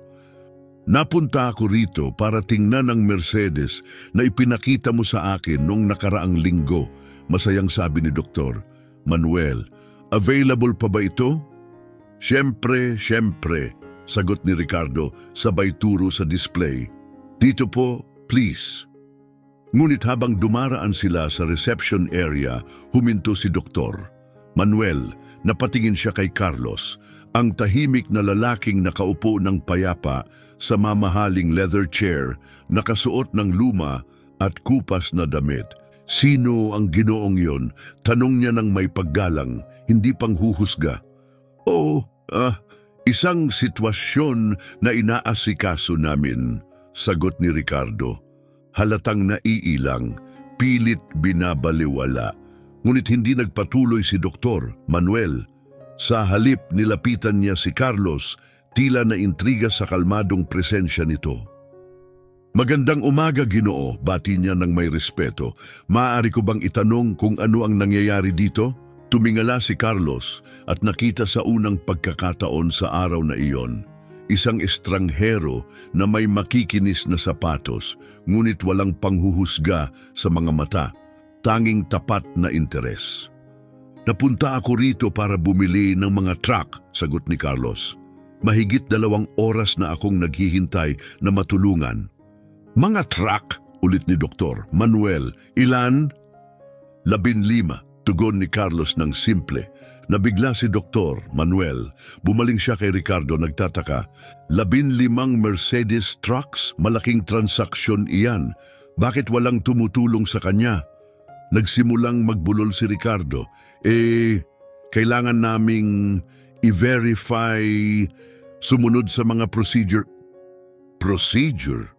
Napunta ako rito para tingnan ang Mercedes na ipinakita mo sa akin noong nakaraang linggo. Masayang sabi ni Dr. Manuel, available pa ba ito? Siyempre, sagot ni Ricardo sabay turo sa display. Dito po, please. Ngunit habang dumaraan sila sa reception area, huminto si Dr. Manuel. Napatingin siya kay Carlos, ang tahimik na lalaking nakaupo ng payapa sa mamahaling leather chair, nakasuot ng luma at kupas na damit. Sino ang ginoong yon? Tanong niya ng may paggalang, hindi panghuhusga. Isang sitwasyon na inaasikaso namin, sagot ni Ricardo. Halatang naiilang, pilit binabaliwala. Ngunit hindi nagpatuloy si Dr. Manuel. Sa halip nilapitan niya si Carlos, tila na intriga sa kalmadong presensya nito. Magandang umaga, Ginoo, bati niya ng may respeto. Maaari ko bang itanong kung ano ang nangyayari dito? Tumingala si Carlos at nakita sa unang pagkakataon sa araw na iyon, isang estranghero na may makikinis na sapatos, ngunit walang panghuhusga sa mga mata. Tanging tapat na interes. Napunta ako rito para bumili ng mga truck, sagot ni Carlos. Mahigit 2 oras na akong naghihintay na matulungan. Mga truck, ulit ni Dr. Manuel, ilan? 15, tugon ni Carlos ng simple. Nabigla si Dr. Manuel. Bumaling siya kay Ricardo, nagtataka. 15 Mercedes trucks? Malaking transaksyon iyan. Bakit walang tumutulong sa kanya? Nagsimulang magbulol si Ricardo. Kailangan naming i-verify, sumunod sa mga procedure. Procedure?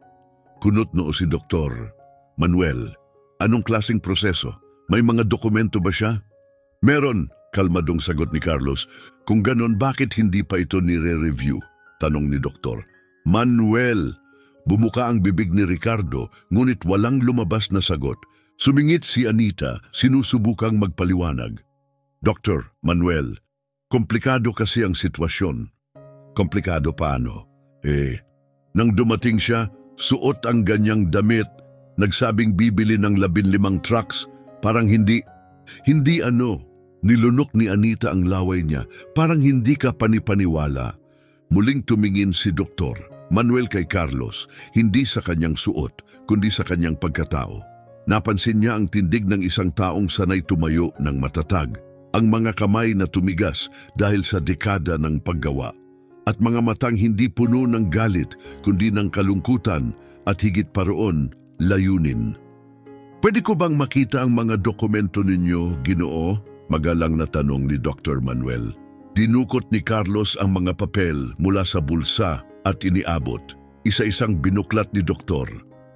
Kunot noo si Dr. Manuel. Anong klaseng proseso? May mga dokumento ba siya? Meron, kalmadong sagot ni Carlos. Kung ganon, bakit hindi pa ito nire-review? Tanong ni Dr. Manuel. Bumuka ang bibig ni Ricardo, ngunit walang lumabas na sagot. Sumingit si Anita, sinusubukang magpaliwanag. Dr. Manuel, komplikado kasi ang sitwasyon. Komplikado paano? Nang dumating siya, suot ang ganyang damit, nagsabing bibili ng 15 trucks, parang hindi nilunok ni Anita ang laway niya, parang hindi ka panipaniwala. Muling tumingin si Dr. Manuel kay Carlos, hindi sa kanyang suot, kundi sa kanyang pagkatao. Napansin niya ang tindig ng isang taong sanay tumayo ng matatag, ang mga kamay na tumigas dahil sa dekada ng paggawa, at mga matang hindi puno ng galit kundi ng kalungkutan at higit pa roon, layunin. Pwede ko bang makita ang mga dokumento ninyo, Ginoo? Magalang na tanong ni Dr. Manuel. Dinukot ni Carlos ang mga papel mula sa bulsa at iniabot. Isa-isang binuklat ni Dr.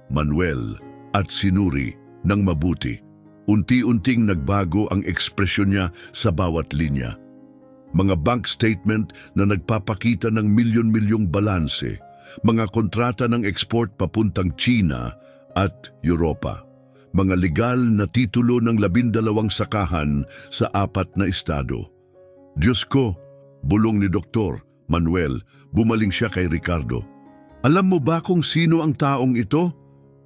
Manuel at sinuri ng mabuti. Unti-unting nagbago ang ekspresyon niya sa bawat linya. Mga bank statement na nagpapakita ng milyon-milyong balanse, mga kontrata ng export papuntang China at Europa, mga legal na titulo ng 12 sakahan sa 4 na estado. Diyos ko, bulong ni Dr. Manuel, bumaling siya kay Ricardo. Alam mo ba kung sino ang taong ito?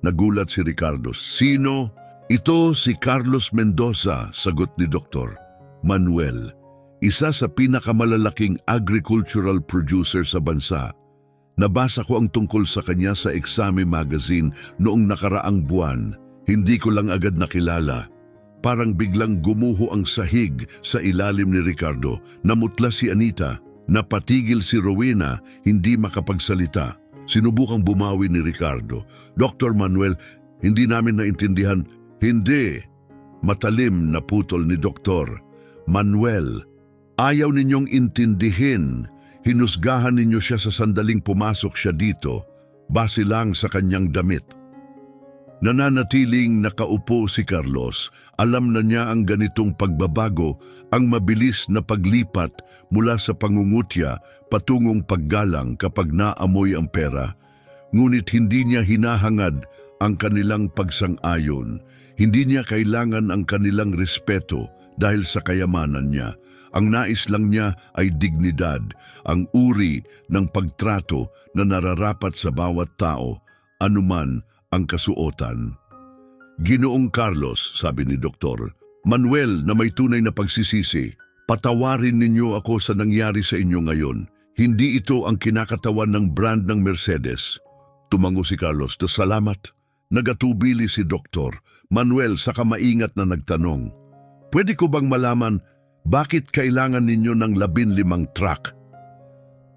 Nagulat si Ricardo. Sino? Ito si Carlos Mendoza, sagot ni Dr. Manuel. Isa sa pinakamalalaking agricultural producer sa bansa. Nabasa ko ang tungkol sa kanya sa Exame Magazine noong nakaraang buwan. Hindi ko lang agad nakilala. Parang biglang gumuho ang sahig sa ilalim ni Ricardo. Namutla si Anita. Napatigil si Rowena, hindi makapagsalita. Sinubukang bumawi ni Ricardo. Dr. Manuel, Hindi namin naintindihan. Hindi. Matalim na putol ni Doktor. Manuel, ayaw ninyong intindihin. Hinusgahan ninyo siya sa sandaling pumasok siya dito, base lang sa kanyang damit. Nananatiling nakaupo si Carlos. Alam na niya ang ganitong pagbabago, ang mabilis na paglipat mula sa pangungutya patungong paggalang kapag naamoy ang pera. Ngunit hindi niya hinahangad ang kanilang pagsang-ayon. Hindi niya kailangan ang kanilang respeto dahil sa kayamanan niya. Ang nais lang niya ay dignidad, ang uri ng pagtrato na nararapat sa bawat tao, anuman ang kasuotan. Ginoong Carlos, sabi ni Doktor, Manuel na may tunay na pagsisisi, patawarin ninyo ako sa nangyari sa inyo ngayon. Hindi ito ang kinakatawan ng brand ng Mercedes. Tumango si Carlos, salamat. Nagatubili si Doktor. Manuel sa kamaingat na nagtanong, pwede ko bang malaman bakit kailangan ninyo ng 15 truck?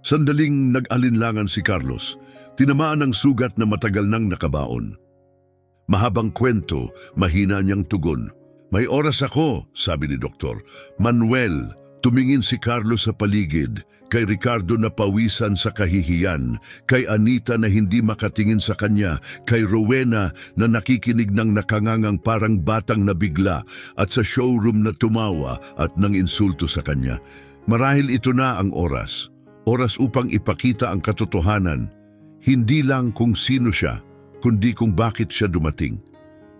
Sandaling nag-alinlangan si Carlos. Tinamaan ng sugat na matagal nang nakabaon. Mahabang kwento, mahina niyang tugon. May oras ako, sabi ni Doktor. Manuel, tumingin si Carlos sa paligid, kay Ricardo na pawisan sa kahihiyan, kay Anita na hindi makatingin sa kanya, kay Rowena na nakikinig ng nakangangang parang batang nabigla, at sa showroom na tumawa at nang insulto sa kanya. Marahil ito na ang oras. Oras upang ipakita ang katotohanan. Hindi lang kung sino siya, kundi kung bakit siya dumating.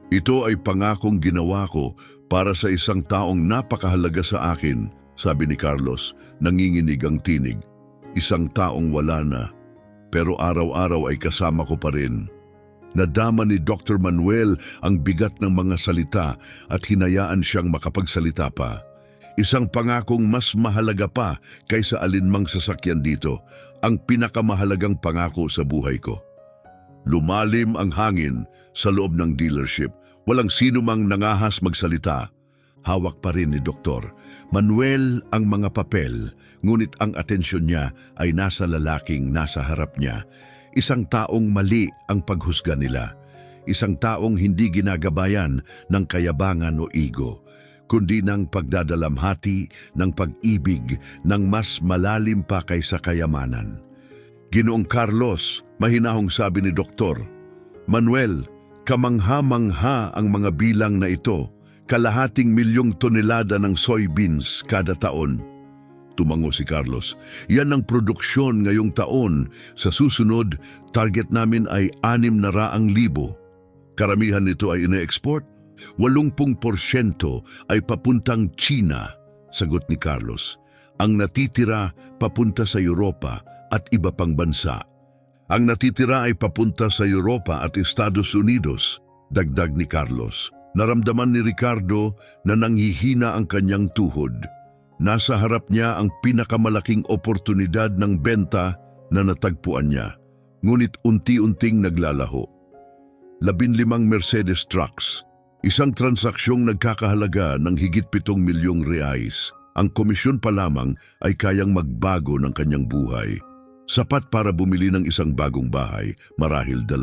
Ito ay pangakong ginawa ko para sa isang taong napakahalaga sa akin, sabi ni Carlos, nanginginig ang tinig. Isang taong wala na, pero araw-araw ay kasama ko pa rin. Nadama ni Dr. Manuel ang bigat ng mga salita at hinayaan siyang makapagsalita pa. Isang pangakong mas mahalaga pa kaysa alinmang sasakyan dito, ang pinakamahalagang pangako sa buhay ko. Lumalim ang hangin sa loob ng dealership. Walang sino mang nangahas magsalita. Hawak pa rin ni Doktor Manuel ang mga papel, ngunit ang atensyon niya ay nasa lalaking nasa harap niya. Isang taong mali ang paghusga nila. Isang taong hindi ginagabayan ng kayabangan o ego, kundi ng pagdadalamhati, ng pag-ibig, ng mas malalim pa kaysa kayamanan. Ginoong Carlos, mahinahong sabi ni Doktor, Manuel, kamangha-mangha ang mga bilang na ito, 250,000 tonelada ng soybeans kada taon. Tumango si Carlos, yan ang produksyon ngayong taon. Sa susunod, target namin ay 600,000. Karamihan nito ay ine-export. 80% ay papuntang China, sagot ni Carlos. Ang natitira papunta sa Europa at iba pang bansa. Ang natitira ay papunta sa Europa at Estados Unidos, dagdag ni Carlos. Naramdaman ni Ricardo na nanghihina ang kanyang tuhod. Nasa harap niya ang pinakamalaking oportunidad ng benta na natagpuan niya, ngunit unti-unting naglalaho. 15 Mercedes trucks, isang transaksyong nagkakahalaga ng higit 7 milyong reais. Ang komisyon pa lamang ay kayang magbago ng kanyang buhay. Sapat para bumili ng isang bagong bahay, marahil 2.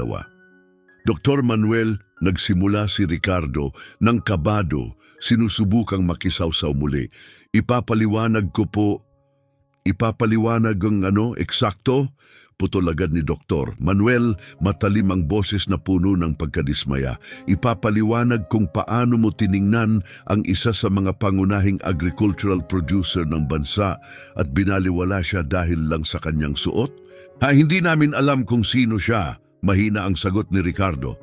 Dr. Manuel, nagsimula si Ricardo ng kabado, sinusubukang makisawsaw muli. Ipapaliwanag ang eksakto? Putol agad ni Dr. Manuel, matalim ang boses na puno ng pagkadismaya. Ipapaliwanag kung paano mo tiningnan ang isa sa mga pangunahing agricultural producer ng bansa at binaliwala siya dahil lang sa kanyang suot? Hindi namin alam kung sino siya, mahina ang sagot ni Ricardo.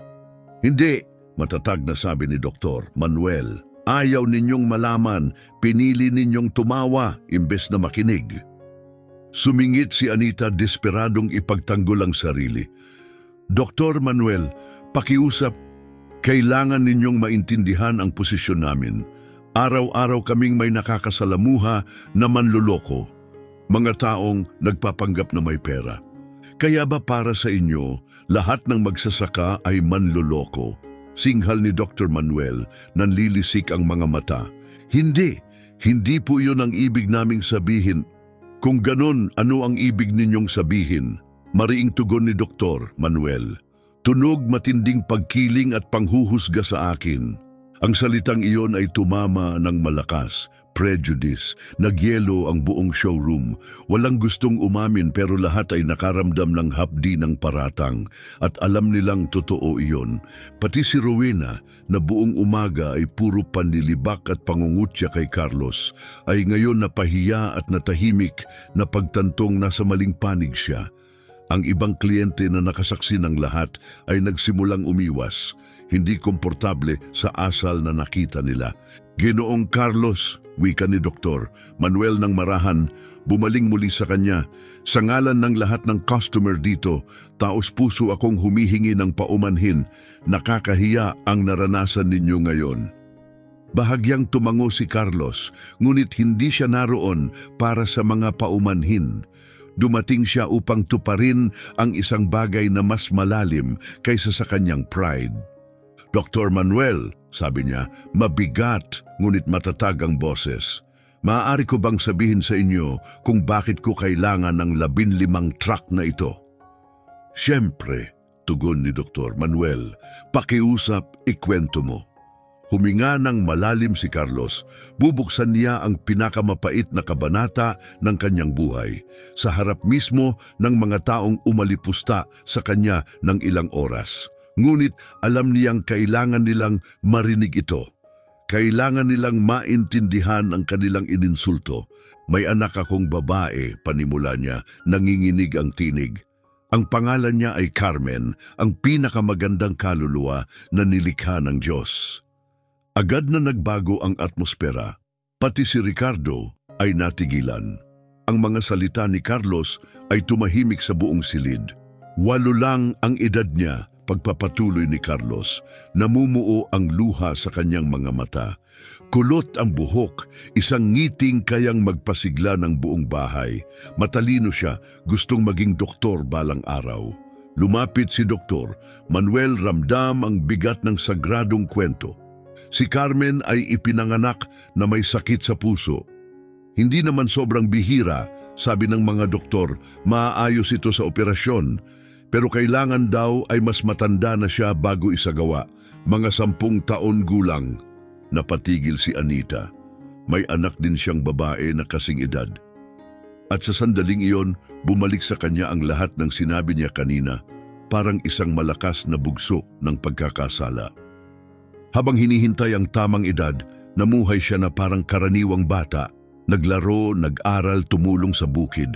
Hindi, matatag na sabi ni Dr. Manuel. Ayaw ninyong malaman, pinili ninyong tumawa imbes na makinig. Sumingit si Anita, desperadong ipagtanggol ang sarili. Dr. Manuel, pakiusap, kailangan ninyong maintindihan ang posisyon namin. Araw-araw kaming may nakakasalamuha na manluloko. Mga taong nagpapanggap na may pera. Kaya ba para sa inyo, lahat ng magsasaka ay manluloko? Singhal ni Dr. Manuel, nanlilisik ang mga mata. Hindi po yun ang ibig naming sabihin. Kung ganon, ano ang ibig ninyong sabihin? Mariing tugon ni Dr. Manuel. Tunog matinding pagkiling at panghuhusga sa akin. Ang salitang iyon ay tumama ng malakas, prejudice, nagyelo ang buong showroom. Walang gustong umamin pero lahat ay nakaramdam ng hapdi ng paratang at alam nilang totoo iyon. Pati si Rowena na buong umaga ay puro panlilibak at pangungutya kay Carlos ay ngayon napahiya at natahimik na pagtantong nasa maling panig siya. Ang ibang kliyente na nakasaksi ng lahat ay nagsimulang umiwas, hindi komportable sa asal na nakita nila. Ginoong Carlos, wika ni Dr. Manuel ng marahan, bumaling muli sa kanya. Sa ngalan ng lahat ng customer dito, taos puso akong humihingi ng paumanhin. Nakakahiya ang naranasan ninyo ngayon. Bahagyang tumango si Carlos, ngunit hindi siya naroon para sa mga paumanhin. Dumating siya upang tuparin ang isang bagay na mas malalim kaysa sa kanyang pride. Dr. Manuel, sabi niya, mabigat ngunit matatag ang boses. Maaari ko bang sabihin sa inyo kung bakit ko kailangan ng 15 truck na ito? Siyempre, tugon ni Dr. Manuel, pakiusap, ikwento mo. Huminga ng malalim si Carlos. Bubuksan niya ang pinakamapait na kabanata ng kanyang buhay sa harap mismo ng mga taong umalipusta sa kanya ng ilang oras. Ngunit alam niyang kailangan nilang marinig ito. Kailangan nilang maintindihan ang kanilang ininsulto. May anak akong babae, panimula niya, nanginginig ang tinig. Ang pangalan niya ay Carmen, ang pinakamagandang kaluluwa na nilikha ng Diyos. Agad na nagbago ang atmosfera, pati si Ricardo ay natigilan. Ang mga salita ni Carlos ay tumahimik sa buong silid. 8 lang ang edad niya, pagpapatuloy ni Carlos. Namumuo ang luha sa kanyang mga mata. Kulot ang buhok, isang ngiting kayang magpasigla ng buong bahay. Matalino siya, gustong maging doktor balang araw. Lumapit si Dr. Manuel, ramdam ang bigat ng sagradong kwento. Si Carmen ay ipinanganak na may sakit sa puso. Hindi naman sobrang bihira, sabi ng mga doktor, maaayos ito sa operasyon. Pero kailangan daw ay mas matanda na siya bago isagawa, mga 10 taon gulang. Napatigil si Anita. May anak din siyang babae na kasing edad. At sa sandaling iyon, bumalik sa kanya ang lahat ng sinabi niya kanina, parang isang malakas na bugso ng pagkakasala. Habang hinihintay ang tamang edad, namuhay siya na parang karaniwang bata, naglaro, nag-aral, tumulong sa bukid.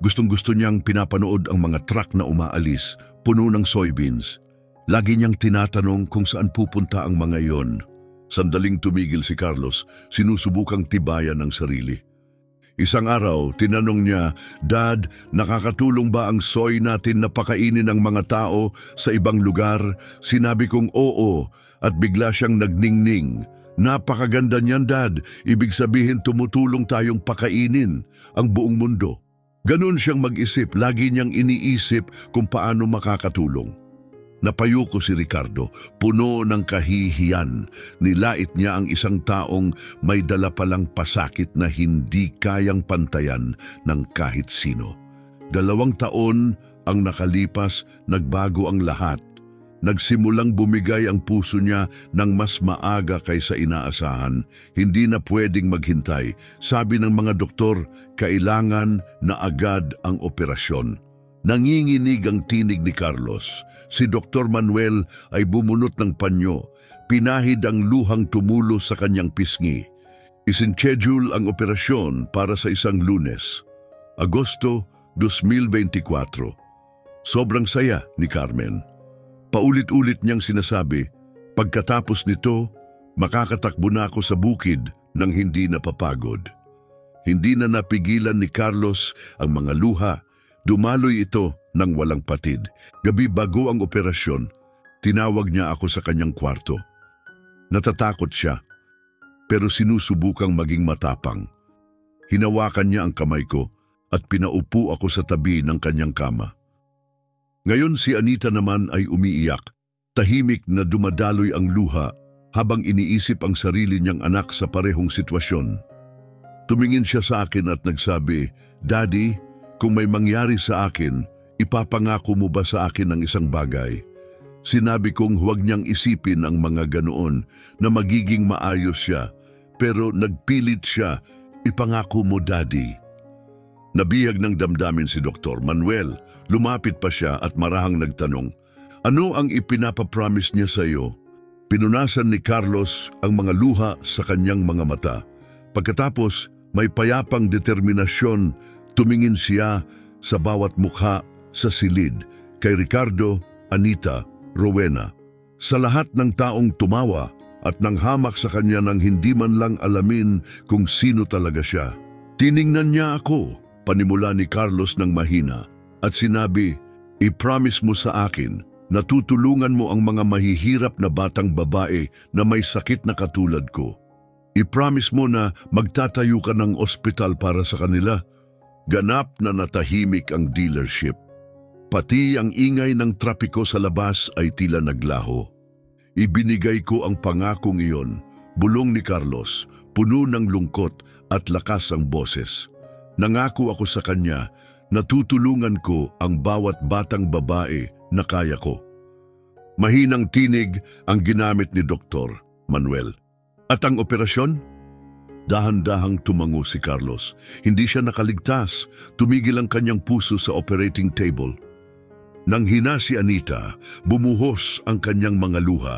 Gustong-gusto niyang pinapanood ang mga truck na umaalis, puno ng soybeans. Lagi niyang tinatanong kung saan pupunta ang mga iyon. Sandaling tumigil si Carlos, sinusubukang tibayan ang sarili. Isang araw, tinanong niya, Dad, nakakatulong ba ang soy natin na pakainin ng mga tao sa ibang lugar? Sinabi kong oo, at bigla siyang nagningning. Napakaganda niyan, Dad. Ibig sabihin tumutulong tayong pakainin ang buong mundo. Ganun siyang mag-isip, lagi niyang iniisip kung paano makakatulong. Napayuko si Ricardo, puno ng kahihiyan. Nilait niya ang isang taong may dala palang pasakit na hindi kayang pantayan ng kahit sino. 2 taon ang nakalipas, nagbago ang lahat. Nagsimulang bumigay ang puso niya ng mas maaga kaysa inaasahan. Hindi na pwedeng maghintay. Sabi ng mga doktor, kailangan na agad ang operasyon. Nanginginig ang tinig ni Carlos. Si Dr. Manuel ay bumunot ng panyo. Pinahid ang luhang tumulo sa kanyang pisngi. Isinschedule ang operasyon para sa isang Lunes, Agosto 2024. Sobrang saya ni Carmen. Paulit-ulit niyang sinasabi, pagkatapos nito, makakatakbo na ako sa bukid nang hindi napapagod. Hindi na napigilan ni Carlos ang mga luha. Dumaloy ito ng walang patid. Gabi bago ang operasyon, tinawag niya ako sa kanyang kwarto. Natatakot siya, pero sinusubukang maging matapang. Hinawakan niya ang kamay ko at pinaupo ako sa tabi ng kanyang kama. Ngayon si Anita naman ay umiiyak, tahimik na dumadaloy ang luha habang iniisip ang sarili niyang anak sa parehong sitwasyon. Tumingin siya sa akin at nagsabi, Daddy, kung may mangyari sa akin, ipapangako mo ba sa akin ng isang bagay? Sinabi kong huwag niyang isipin ang mga ganoon na magiging maayos siya, pero nagpilit siya, ipangako mo daddy. Nabihag ng damdamin si Dr. Manuel, lumapit pa siya at marahang nagtanong, ano ang ipinapapromise niya sa iyo? Pinunasan ni Carlos ang mga luha sa kanyang mga mata. Pagkatapos, may payapang determinasyon, tumingin siya sa bawat mukha sa silid, kay Ricardo, Anita, Rowena. Sa lahat ng taong tumawa at nanghamak sa kanya nang hindi man lang alamin kung sino talaga siya. Tiningnan niya ako, panimula ni Carlos ng mahina, at sinabi, i-promise mo sa akin na tutulungan mo ang mga mahihirap na batang babae na may sakit na katulad ko. I-promise mo na magtatayo ka ng ospital para sa kanila. Ganap na natahimik ang dealership. Pati ang ingay ng trapiko sa labas ay tila naglaho. Ibinigay ko ang pangakong iyon, bulong ni Carlos, puno ng lungkot at lakas ang boses. Nangako ako sa kanya na tutulungan ko ang bawat batang babae na kaya ko. Mahinang tinig ang ginamit ni Dr. Manuel. At ang operasyon? Dahan-dahang tumango si Carlos. Hindi siya nakaligtas. Tumigil ang kanyang puso sa operating table. Nang hina si Anita, bumuhos ang kanyang mga luha.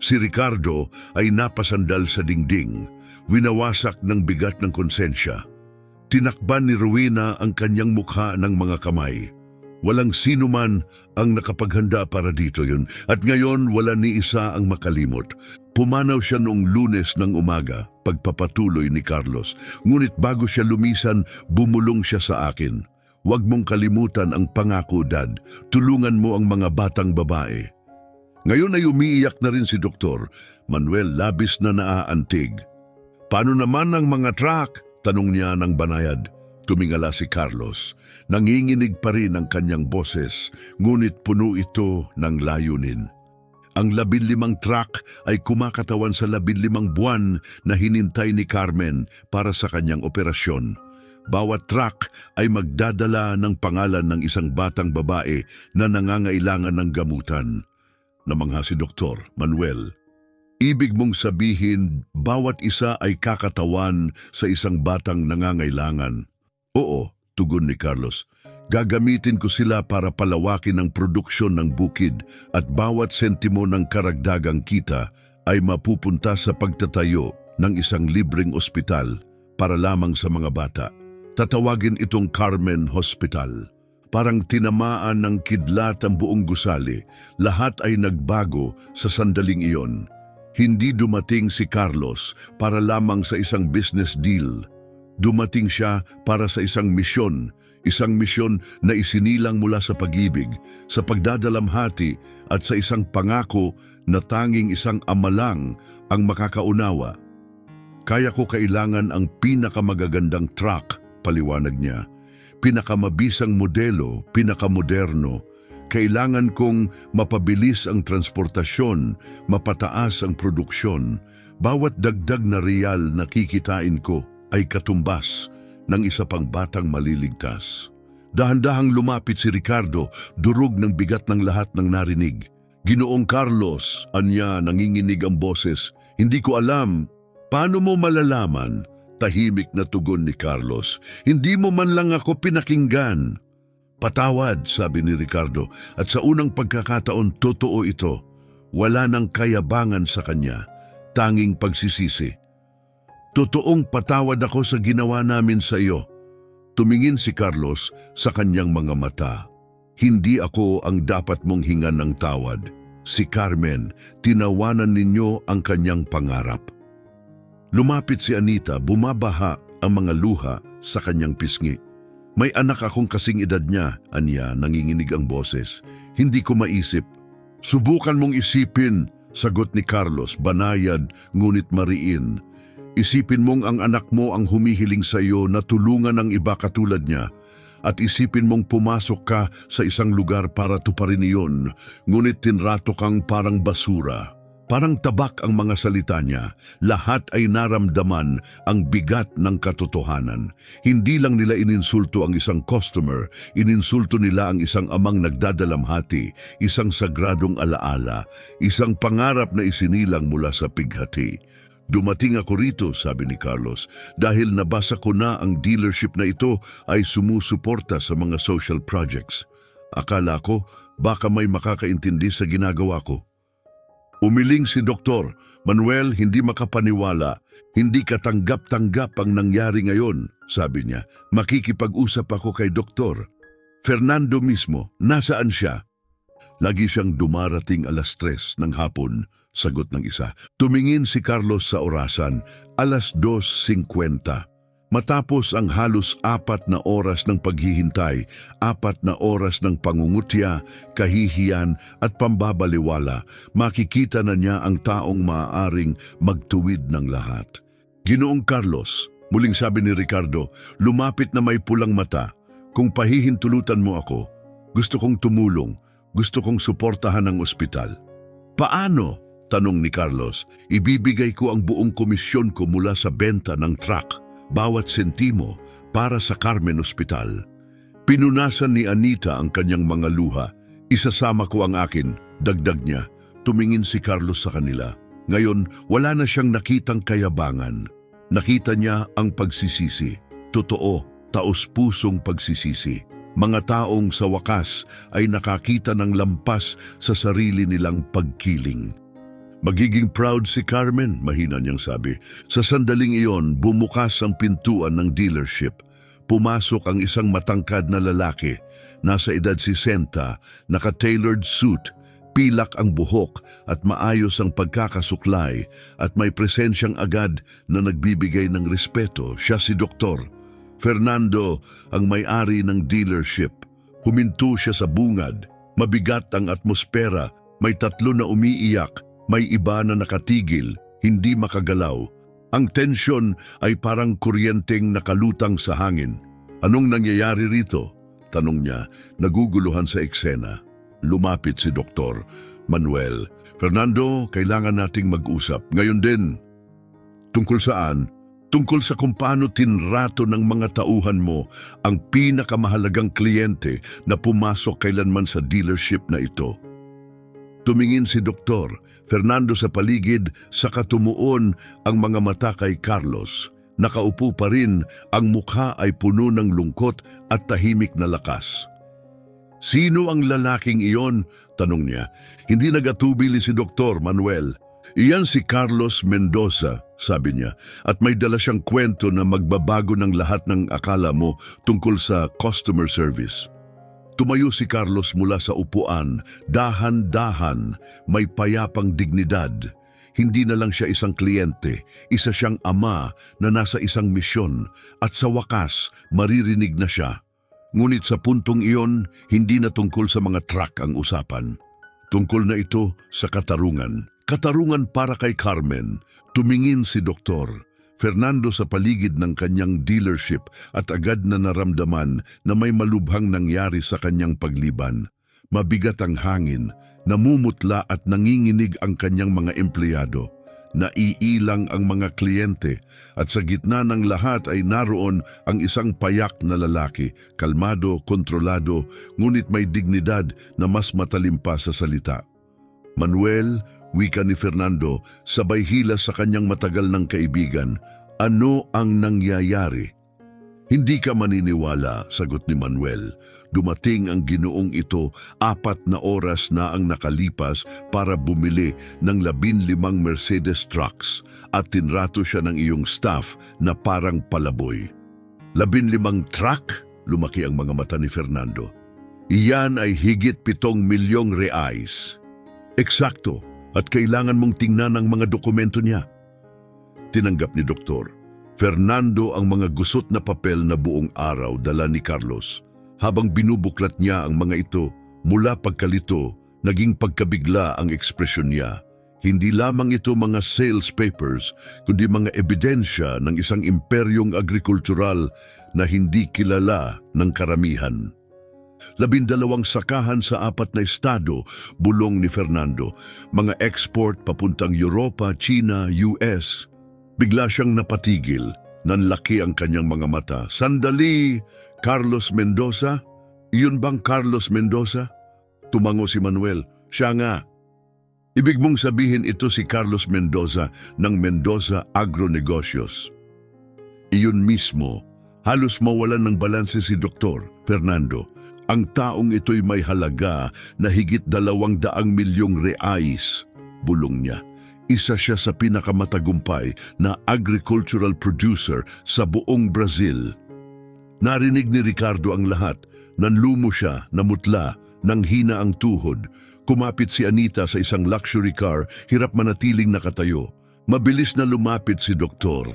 Si Ricardo ay napasandal sa dingding, winawasak ng bigat ng konsensya. Tinakban ni Rowena ang kanyang mukha ng mga kamay. Walang sino man ang nakapaghanda para dito yun, at ngayon wala ni isa ang makalimot. Pumanaw siya noong Lunes ng umaga, pagpapatuloy ni Carlos. Ngunit bago siya lumisan, bumulong siya sa akin. Huwag mong kalimutan ang pangako, Dad. Tulungan mo ang mga batang babae. Ngayon ay umiiyak na rin si Dr. Manuel, labis na naaantig. Paano naman ang mga truck? Tanong niya ng banayad. Tumingala si Carlos. Nanginginig pa rin ang kanyang boses, ngunit puno ito ng layunin. Ang 15 truck ay kumakatawan sa 15 buwan na hinintay ni Carmen para sa kanyang operasyon. Bawat truck ay magdadala ng pangalan ng isang batang babae na nangangailangan ng gamutan. Namangha si Dr. Manuel. Ibig mong sabihin, bawat isa ay kakatawan sa isang batang nangangailangan. Oo, tugon ni Carlos. Gagamitin ko sila para palawakin ang produksyon ng bukid at bawat sentimo ng karagdagang kita ay mapupunta sa pagtatayo ng isang libreng ospital para lamang sa mga bata. Tatawagin itong Carmen Hospital. Parang tinamaan ng kidlat ang buong gusali. Lahat ay nagbago sa sandaling iyon. Hindi dumating si Carlos para lamang sa isang business deal. Dumating siya para sa isang misyon na isinilang mula sa pag-ibig, sa pagdadalamhati at sa isang pangako na tanging isang ama lang ang makakaunawa. Kaya ko kailangan ang pinakamagagandang truck, paliwanag niya. Pinakamabisang modelo, pinakamoderno. Kailangan kong mapabilis ang transportasyon, mapataas ang produksyon. Bawat dagdag na riyal na kikitain ko ay katumbas ng isa pang batang maliligtas. Dahan-dahang lumapit si Ricardo, durog ng bigat ng lahat ng narinig. Ginoong Carlos, anya nanginginig ang boses. Hindi ko alam. Paano mo malalaman? Tahimik na tugon ni Carlos. Hindi mo man lang ako pinakinggan. Patawad, sabi ni Ricardo, at sa unang pagkakataon totoo ito. Wala nang kayabangan sa kanya, tanging pagsisisi. Totoong patawad ako sa ginawa namin sa iyo. Tumingin si Carlos sa kanyang mga mata. Hindi ako ang dapat mong hingan ng tawad. Si Carmen, tinawanan ninyo ang kanyang pangarap. Lumapit si Anita, bumabaha ang mga luha sa kanyang pisngi. May anak akong kasing edad niya, anya, nanginginig ang boses. Hindi ko maisip. Subukan mong isipin, sagot ni Carlos, banayad ngunit mariin. Isipin mong ang anak mo ang humihiling sa iyo na tulungan ang iba katulad niya. At isipin mong pumasok ka sa isang lugar para tuparin iyon, ngunit tinrato kang parang basura. Parang tabak ang mga salita niya. Lahat ay naramdaman ang bigat ng katotohanan. Hindi lang nila ininsulto ang isang customer, ininsulto nila ang isang amang nagdadalamhati, isang sagradong alaala, isang pangarap na isinilang mula sa pighati. Dumating ako rito, sabi ni Carlos, dahil nabasa ko na ang dealership na ito ay sumusuporta sa mga social projects. Akala ko baka may makakaintindi sa ginagawa ko. Umiling si Dr. Manuel, hindi makapaniwala. Hindi katanggap-tanggap ang nangyari ngayon, sabi niya. Makikipag-usap ako kay Dr. Fernando mismo. Nasaan siya? Lagi siyang dumarating 3:00 ng hapon, sagot ng isa. Tumingin si Carlos sa orasan, 2:50. Matapos ang halos 4 na oras ng paghihintay, 4 na oras ng pangungutya, kahihiyan at pambabaliwala, makikita na niya ang taong maaaring magtuwid ng lahat. Ginoong Carlos, muling sabi ni Ricardo, lumapit na may pulang mata. Kung pahihintulutan mo ako, gusto kong tumulong, gusto kong suportahan ang ospital. Paano? Tanong ni Carlos. Ibibigay ko ang buong komisyon ko mula sa benta ng truck. Bawat sentimo para sa Carmen Hospital. Pinunasan ni Anita ang kanyang mga luha. Isasama ko ang akin, dagdag niya. Tumingin si Carlos sa kanila. Ngayon, wala na siyang nakitang kayabangan. Nakita niya ang pagsisisi. Totoo, taos-pusong pagsisisi. Mga taong sa wakas ay nakakita ng lampas sa sarili nilang pagkiling. Magiging proud si Carmen, mahina niyang sabi. Sa sandaling iyon, bumukas ang pintuan ng dealership. Pumasok ang isang matangkad na lalaki. Nasa edad 60, naka-tailored suit, pilak ang buhok at maayos ang pagkakasuklay at may presensyang agad na nagbibigay ng respeto. Siya si Dr. Fernando, ang may-ari ng dealership. Huminto siya sa bungad. Mabigat ang atmosfera. May 3 na umiiyak. May iba na nakatigil, hindi makagalaw. Ang tensyon ay parang kuryenteng nakalutang sa hangin. Anong nangyayari rito? Tanong niya, naguguluhan sa eksena. Lumapit si Dr. Manuel. Fernando, kailangan nating mag-usap. Ngayon din. Tungkol saan? Tungkol sa kung paano tinrato ng mga tauhan mo ang pinakamahalagang kliyente na pumasok kailanman sa dealership na ito. Tumingin si Dr. Fernando sa paligid, saka tumuon ang mga mata kay Carlos. Nakaupo pa rin, ang mukha ay puno ng lungkot at tahimik na lakas. Sino ang lalaking iyon? Tanong niya. Hindi nagatubili si Dr. Manuel. Iyan si Carlos Mendoza, sabi niya, at may dala siyang kwento na magbabago ng lahat ng akala mo tungkol sa customer service. Tumayo si Carlos mula sa upuan, dahan-dahan, may payapang dignidad. Hindi na lang siya isang kliyente, isa siyang ama na nasa isang misyon at sa wakas maririnig na siya. Ngunit sa puntong iyon, hindi na tungkol sa mga truck ang usapan. Tungkol na ito sa katarungan. Katarungan para kay Carmen. Tumingin si Dr. Fernando sa paligid ng kanyang dealership at agad na naramdaman na may malubhang nangyari sa kanyang pagliban. Mabigat ang hangin, namumutla at nanginginig ang kanyang mga empleyado. Naiilang ang mga kliyente at sa gitna ng lahat ay naroon ang isang payak na lalaki, kalmado, kontrolado, ngunit may dignidad na mas matalim pa sa salita. Manuel, wika ni Fernando, sabay hila sa kanyang matagal ng kaibigan. Ano ang nangyayari? Hindi ka maniniwala, sagot ni Manuel. Dumating ang Ginoong ito, 4 na oras na ang nakalipas para bumili ng 15 Mercedes trucks at tinrato siya ng iyong staff na parang palaboy. 15 truck? Lumaki ang mga mata ni Fernando. Iyan ay higit 7 milyong reais. Eksakto, at kailangan mong tingnan ang mga dokumento niya. Tinanggap ni Dr. Fernando ang mga gusot na papel na buong araw dala ni Carlos. Habang binubuklat niya ang mga ito, mula pagkalito, naging pagkabigla ang ekspresyon niya. Hindi lamang ito mga sales papers, kundi mga ebidensya ng isang imperyong agrikultural na hindi kilala ng karamihan. 12 sakahan sa 4 na estado, bulong ni Fernando. Mga export papuntang Europa, China, US. Bigla siyang napatigil. Nanlaki ang kanyang mga mata. Sandali, Carlos Mendoza? Iyon bang Carlos Mendoza? Tumango si Manuel. Siya nga. Ibig mong sabihin ito si Carlos Mendoza ng Mendoza Agronegocios. Iyon mismo. Halos mawalan ng balanse si Dr. Fernando. Ang taong ito'y may halaga na higit 200 milyong reais, bulong niya. Isa siya sa pinakamatagumpay na agricultural producer sa buong Brazil. Narinig ni Ricardo ang lahat. Nanlumo siya, namutla, nanghina ang tuhod. Kumapit si Anita sa isang luxury car, hirap manatiling nakatayo. Mabilis na lumapit si Dr.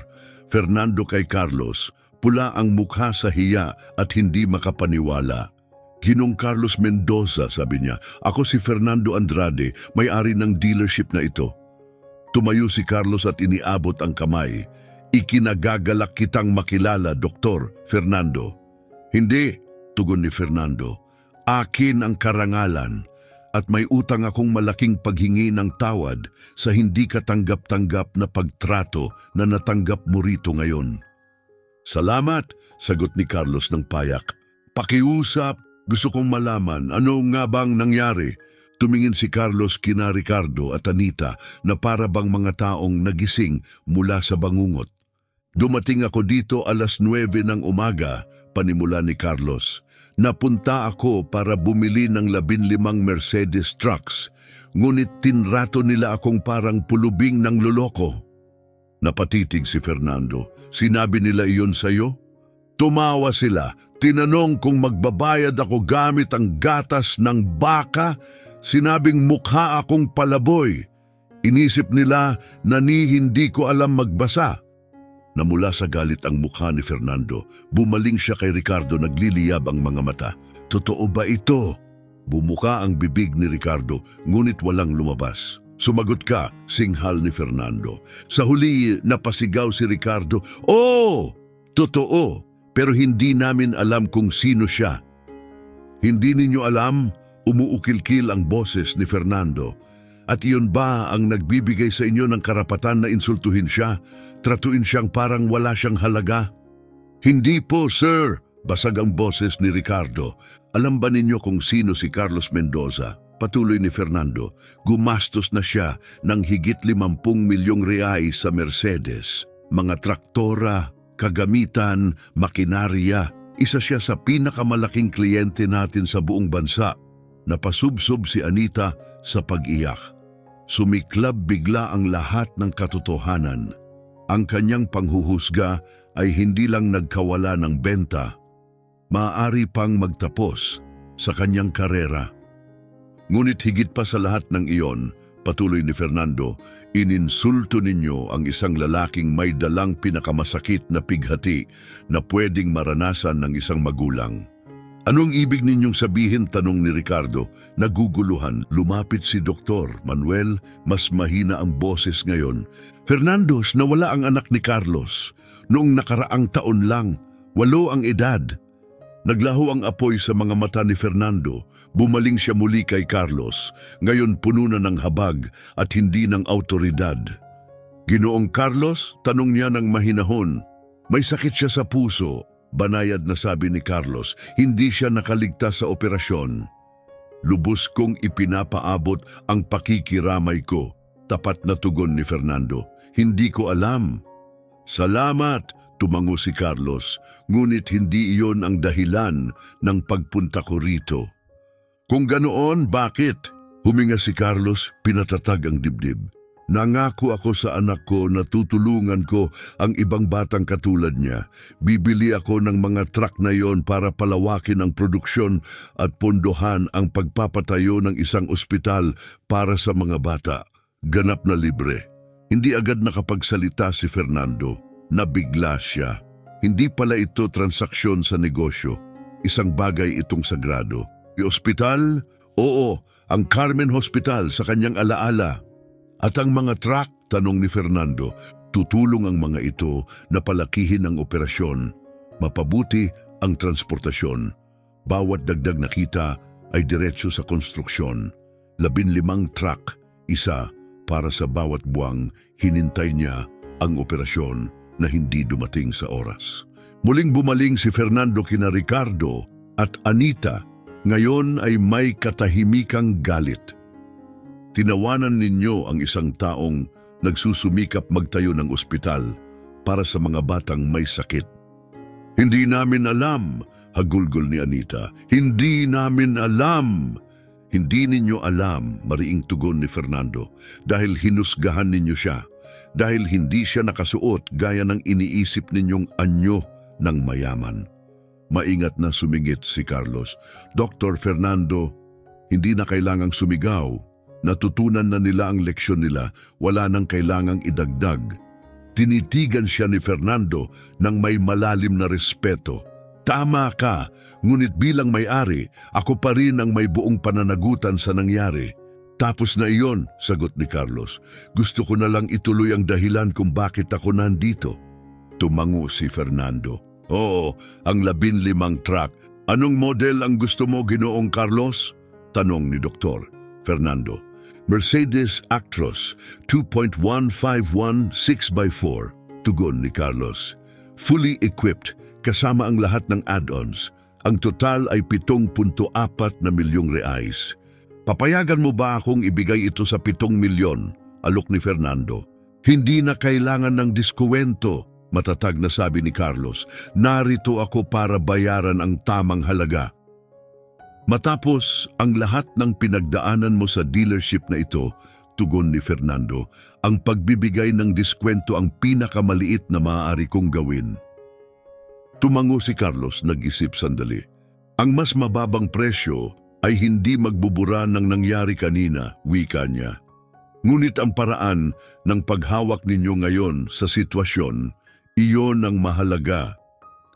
Fernando kay Carlos. Pula ang mukha sa hiya at hindi makapaniwala. Ginong Carlos Mendoza, sabi niya. Ako si Fernando Andrade, may-ari ng dealership na ito. Tumayo si Carlos at iniabot ang kamay. Ikinagagalak kitang makilala, Dr. Fernando. Hindi, tugon ni Fernando. Akin ang karangalan at may utang akong malaking paghingi ng tawad sa hindi katanggap-tanggap na pagtrato na natanggap mo rito ngayon. Salamat, sagot ni Carlos ng payak. Pakiusap, gusto kong malaman ano nga bang nangyari. Tumingin si Carlos kina Ricardo at Anita na para bang mga taong nagising mula sa bangungot. Dumating ako dito 9:00 ng umaga, panimula ni Carlos. Napunta ako para bumili ng 15 Mercedes trucks, ngunit tinrato nila akong parang pulubing ng loloko. Napatitig si Fernando. Sinabi nila iyon sa'yo? Tumawa sila. Tinanong kung magbabayad ako gamit ang gatas ng baka. Sinabing mukha akong palaboy. Inisip nila na hindi ko alam magbasa. Namula sa galit ang mukha ni Fernando. Bumaling siya kay Ricardo, nagliliyab ang mga mata. Totoo ba ito? Bumuka ang bibig ni Ricardo, ngunit walang lumabas. Sumagot ka, singhal ni Fernando. Sa huli, napasigaw si Ricardo, "Oh, totoo, pero hindi namin alam kung sino siya." Hindi ninyo alam? Umuukil-kil ang boses ni Fernando. At iyon ba ang nagbibigay sa inyo ng karapatan na insultuhin siya? Tratuin siyang parang wala siyang halaga? Hindi po, sir, basag ang boses ni Ricardo. Alam ba ninyo kung sino si Carlos Mendoza? Patuloy ni Fernando, gumastos na siya ng higit 50 milyong reais sa Mercedes, mga traktora, kagamitan, makinarya. Isa siya sa pinakamalaking kliyente natin sa buong bansa. Napasubsob si Anita sa pag-iyak. Sumiklab bigla ang lahat ng katotohanan. Ang kanyang panghuhusga ay hindi lang nagkawala ng benta, maaari pang magtapos sa kanyang karera. Ngunit higit pa sa lahat ng iyon, patuloy ni Fernando, ininsulto ninyo ang isang lalaking may dalang pinakamasakit na pighati na pwedeng maranasan ng isang magulang. Anong ibig ninyong sabihin? Tanong ni Ricardo. Naguguluhan, lumapit si Dr. Manuel, mas mahina ang boses ngayon. Fernando, nawala ang anak ni Carlos. Noong nakaraang taon lang, 8 ang edad. Naglaho ang apoy sa mga mata ni Fernando. Bumaling siya muli kay Carlos. Ngayon puno na ng habag at hindi ng autoridad. Ginoong Carlos, tanong niya ng mahinahon. May sakit siya sa puso. Banayad na sabi ni Carlos, hindi siya nakaligtas sa operasyon. Lubos kong ipinapaabot ang pakikiramay ko. Tapat na tugon ni Fernando. Hindi ko alam. Salamat, tumango si Carlos, ngunit hindi iyon ang dahilan ng pagpunta ko rito. Kung ganoon, bakit? Huminga si Carlos, pinatatag ang dibdib. Nangako ako sa anak ko na tutulungan ko ang ibang batang katulad niya. Bibili ako ng mga truck na yon para palawakin ang produksyon at pondohan ang pagpapatayo ng isang ospital para sa mga bata. Ganap na libre. Hindi agad nakapagsalita si Fernando. Nabigla siya. Hindi pala ito transaksyon sa negosyo. Isang bagay itong sagrado. Yung ospital? Oo, ang Carmen Hospital sa kanyang alaala. At ang mga truck, tanong ni Fernando, tutulong ang mga ito na palakihin ang operasyon, mapabuti ang transportasyon. Bawat dagdag na kita ay diretso sa konstruksyon. 15 truck, isa para sa bawat buwang hinintay niya ang operasyon na hindi dumating sa oras. Muling bumaling si Fernando kina Ricardo at Anita. Ngayon ay may katahimikang galit. Tinawanan ninyo ang isang taong nagsusumikap magtayo ng ospital para sa mga batang may sakit. Hindi namin alam, hagulgol ni Anita. Hindi namin alam. Hindi ninyo alam, mariing tugon ni Fernando, dahil hinusgahan ninyo siya, dahil hindi siya nakasuot gaya ng iniisip ninyong anyo ng mayaman. Maingat na sumingit si Carlos. Dr. Fernando, hindi na kailangang sumigaw. Natutunan na nila ang leksyon nila, wala nang kailangang idagdag. Tinitigan siya ni Fernando ng may malalim na respeto. Tama ka, ngunit bilang may-ari, ako pa rin ang may buong pananagutan sa nangyari. Tapos na iyon, sagot ni Carlos. Gusto ko na lang ituloy ang dahilan kung bakit ako nandito. Tumango si Fernando. Oo, ang 15 truck. Anong model ang gusto mo, Ginoong Carlos? Tanong ni Dr. Fernando. Mercedes Actros 2.151 6x4, tugon ni Carlos. Fully equipped, kasama ang lahat ng add-ons. Ang total ay 7.4 na milyong reais. Papayagan mo ba akong ibigay ito sa 7 milyon? Alok ni Fernando. Hindi na kailangan ng diskuwento, matatag na sabi ni Carlos. Narito ako para bayaran ang tamang halaga. Matapos ang lahat ng pinagdaanan mo sa dealership na ito, tugon ni Fernando, ang pagbibigay ng diskwento ang pinakamaliit na maaari kong gawin. Tumango si Carlos, nag-isip sandali. Ang mas mababang presyo ay hindi magbubura ng nangyari kanina, wika niya. Ngunit ang paraan ng paghawak ninyo ngayon sa sitwasyon, iyon ang mahalaga.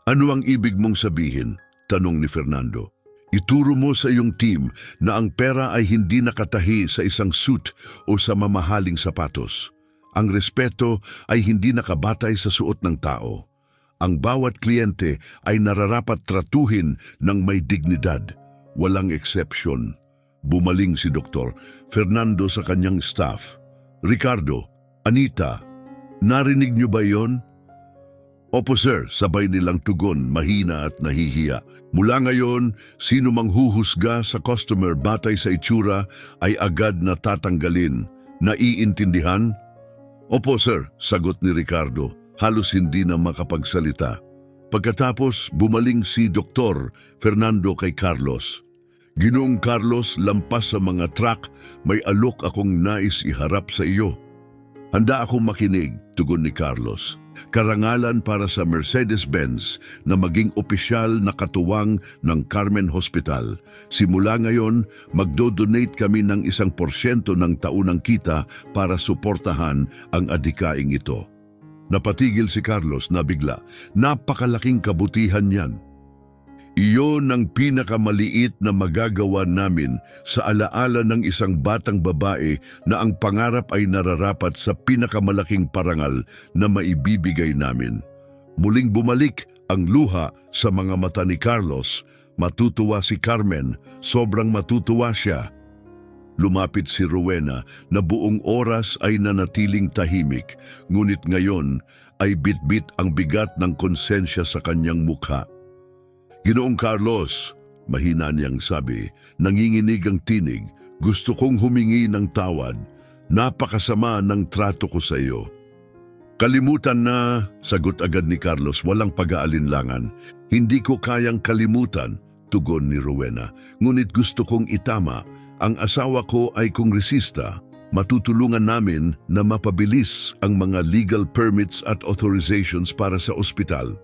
Ano ang ibig mong sabihin? Tanong ni Fernando. Ituro mo sa iyong team na ang pera ay hindi nakatahi sa isang suit o sa mamahaling sapatos. Ang respeto ay hindi nakabatay sa suot ng tao. Ang bawat kliyente ay nararapat tratuhin ng may dignidad. Walang exception. Bumaling si Dr. Fernando sa kanyang staff. Ricardo, Anita, narinig niyo ba yon? Opo sir, sabay nilang tugon, mahina at nahihiya. Mula ngayon, sino mang huhusga sa customer batay sa itsura ay agad na tatanggalin. Naiintindihan? Opo sir, sagot ni Ricardo, halos hindi na makapagsalita. Pagkatapos, bumaling si Dr. Fernando kay Carlos. Ginoong Carlos, lampas sa mga truck, may alok akong nais iharap sa iyo. Handa akong makinig, tugon ni Carlos. Karangalan para sa Mercedes-Benz na maging opisyal na katuwang ng Carmen Hospital. Simula ngayon, magdo-donate kami ng 1% ng taunang kita para suportahan ang adhikaing ito. Napatigil si Carlos na bigla. Napakalaking kabutihan yan. Iyon ang pinakamaliit na magagawa namin sa alaala ng isang batang babae na ang pangarap ay nararapat sa pinakamalaking parangal na maibibigay namin. Muling bumalik ang luha sa mga mata ni Carlos. Matutuwa si Carmen, sobrang matutuwa siya. Lumapit si Rowena na buong oras ay nanatiling tahimik, ngunit ngayon ay bitbit ang bigat ng konsensya sa kanyang mukha. Ginoong Carlos, mahina niyang sabi, nanginginig ang tinig, gusto kong humingi ng tawad, napakasama ng trato ko sa iyo. Kalimutan na, sagot agad ni Carlos, walang pag-aalinlangan. Hindi ko kayang kalimutan, tugon ni Rowena, ngunit gusto kong itama, ang asawa ko ay kongresista, matutulungan namin na mapabilis ang mga legal permits at authorizations para sa ospital.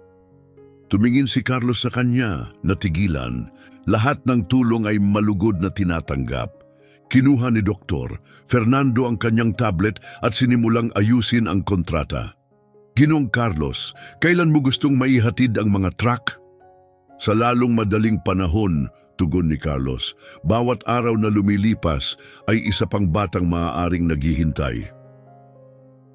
Tumingin si Carlos sa kanya, natigilan. Lahat ng tulong ay malugod na tinatanggap. Kinuha ni Dr. Fernando ang kanyang tablet at sinimulang ayusin ang kontrata. Ginoong Carlos, kailan mo gustong maihatid ang mga truck? Sa lalong madaling panahon, tugon ni Carlos. Bawat araw na lumilipas ay isa pang batang maaaring naghihintay.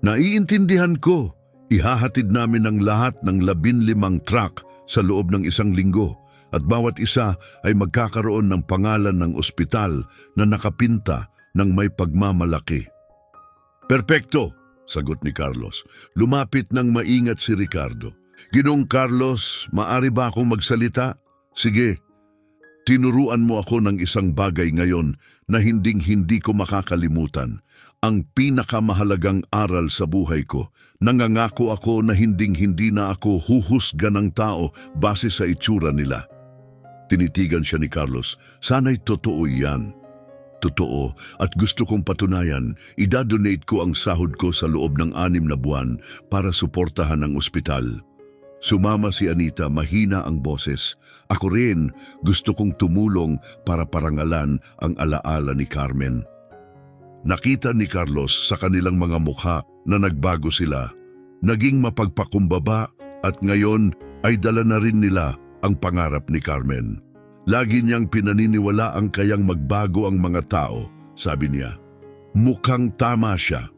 Naiintindihan ko. Ihahatid namin ang lahat ng 15 truck sa loob ng 1 linggo at bawat isa ay magkakaroon ng pangalan ng ospital na nakapinta ng may pagmamalaki. Perpekto, sagot ni Carlos. Lumapit ng maingat si Ricardo. Ginoong Carlos, maari ba akong magsalita? Sige. Tinuruan mo ako ng isang bagay ngayon na hinding-hindi ko makakalimutan. Ang pinakamahalagang aral sa buhay ko. Nangangako ako na hinding-hindi na ako huhusga ng tao base sa itsura nila. Tinitigan siya ni Carlos. Sana'y totoo yan. Totoo, at gusto kong patunayan, idadonate ko ang sahod ko sa loob ng 6 na buwan para suportahan ang ospital. Sumama si Anita, mahina ang boses. Ako rin, gusto kong tumulong para parangalan ang alaala ni Carmen. Nakita ni Carlos sa kanilang mga mukha na nagbago sila. Naging mapagpakumbaba at ngayon ay dala na rin nila ang pangarap ni Carmen. Lagi niyang pinaniniwala ang kayang magbago ang mga tao, sabi niya. Mukhang tama siya.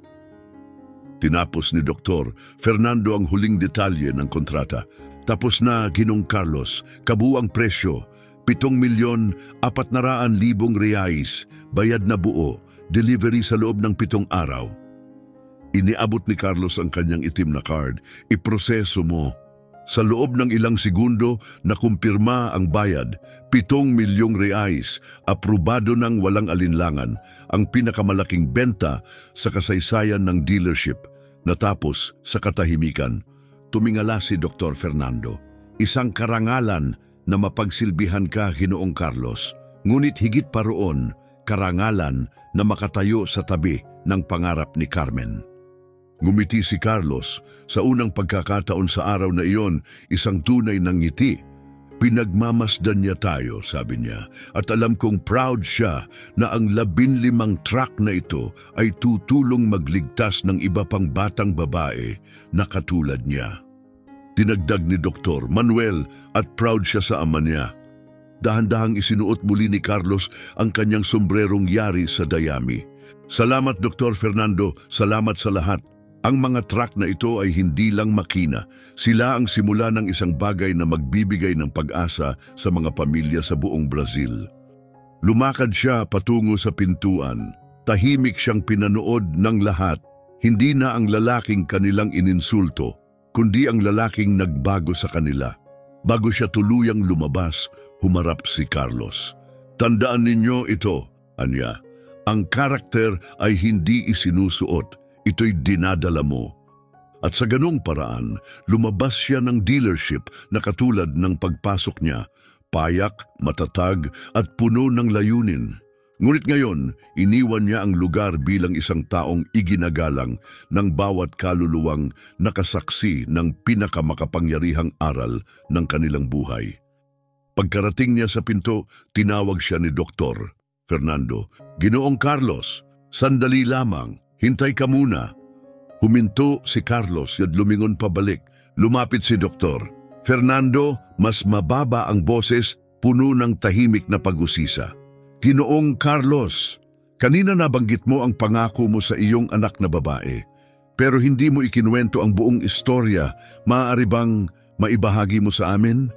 Tinapos ni Dr. Fernando ang huling detalye ng kontrata. Tapos na, Ginong Carlos, kabuang presyo, 7,400,000 reais, bayad na buo, delivery sa loob ng 7 araw. Iniabot ni Carlos ang kanyang itim na card. Iproseso mo. Sa loob ng ilang segundo, nakumpirma ang bayad, 7,000,000 reais, aprobado ng walang alinlangan, ang pinakamalaking benta sa kasaysayan ng dealership. Natapos sa katahimikan, tumingala si Dr. Fernando. Isang karangalan na mapagsilbihan ka, Ginoong Carlos. Ngunit higit pa roon, karangalan na makatayo sa tabi ng pangarap ni Carmen. Ngumiti si Carlos. Sa unang pagkakataon sa araw na iyon, isang tunay ng ngiti. Pinagmamasdan niya tayo, sabi niya, at alam kong proud siya na ang 15 truck na ito ay tutulong magligtas ng iba pang batang babae na katulad niya. Dinagdag ni Dr. Manuel at proud siya sa ama niya. Dahan-dahang isinuot muli ni Carlos ang kanyang sombrerong yari sa dayami. Salamat Dr. Fernando, salamat sa lahat. Ang mga truck na ito ay hindi lang makina. Sila ang simula ng isang bagay na magbibigay ng pag-asa sa mga pamilya sa buong Brazil. Lumakad siya patungo sa pintuan. Tahimik siyang pinanood ng lahat. Hindi na ang lalaking kanilang ininsulto, kundi ang lalaking nagbago sa kanila. Bago siya tuluyang lumabas, humarap si Carlos. Tandaan ninyo ito, Anya. Ang karakter ay hindi isinusuot. Ito'y dinadala mo. At sa ganung paraan, lumabas siya ng dealership na katulad ng pagpasok niya, payak, matatag at puno ng layunin. Ngunit ngayon, iniwan niya ang lugar bilang isang taong iginagalang ng bawat kaluluwang nakasaksi ng pinakamakapangyarihang aral ng kanilang buhay. Pagkarating niya sa pinto, tinawag siya ni Dr. Fernando. Ginoong Carlos, sandali lamang. Hintay ka muna. Huminto si Carlos at lumingon pabalik. Lumapit si Dr. Fernando, mas mababa ang boses, puno ng tahimik na pag-usisa. Ginoong Carlos, kanina nabanggit mo ang pangako mo sa iyong anak na babae, pero hindi mo ikinuwento ang buong istorya. Maaari bang maibahagi mo sa amin?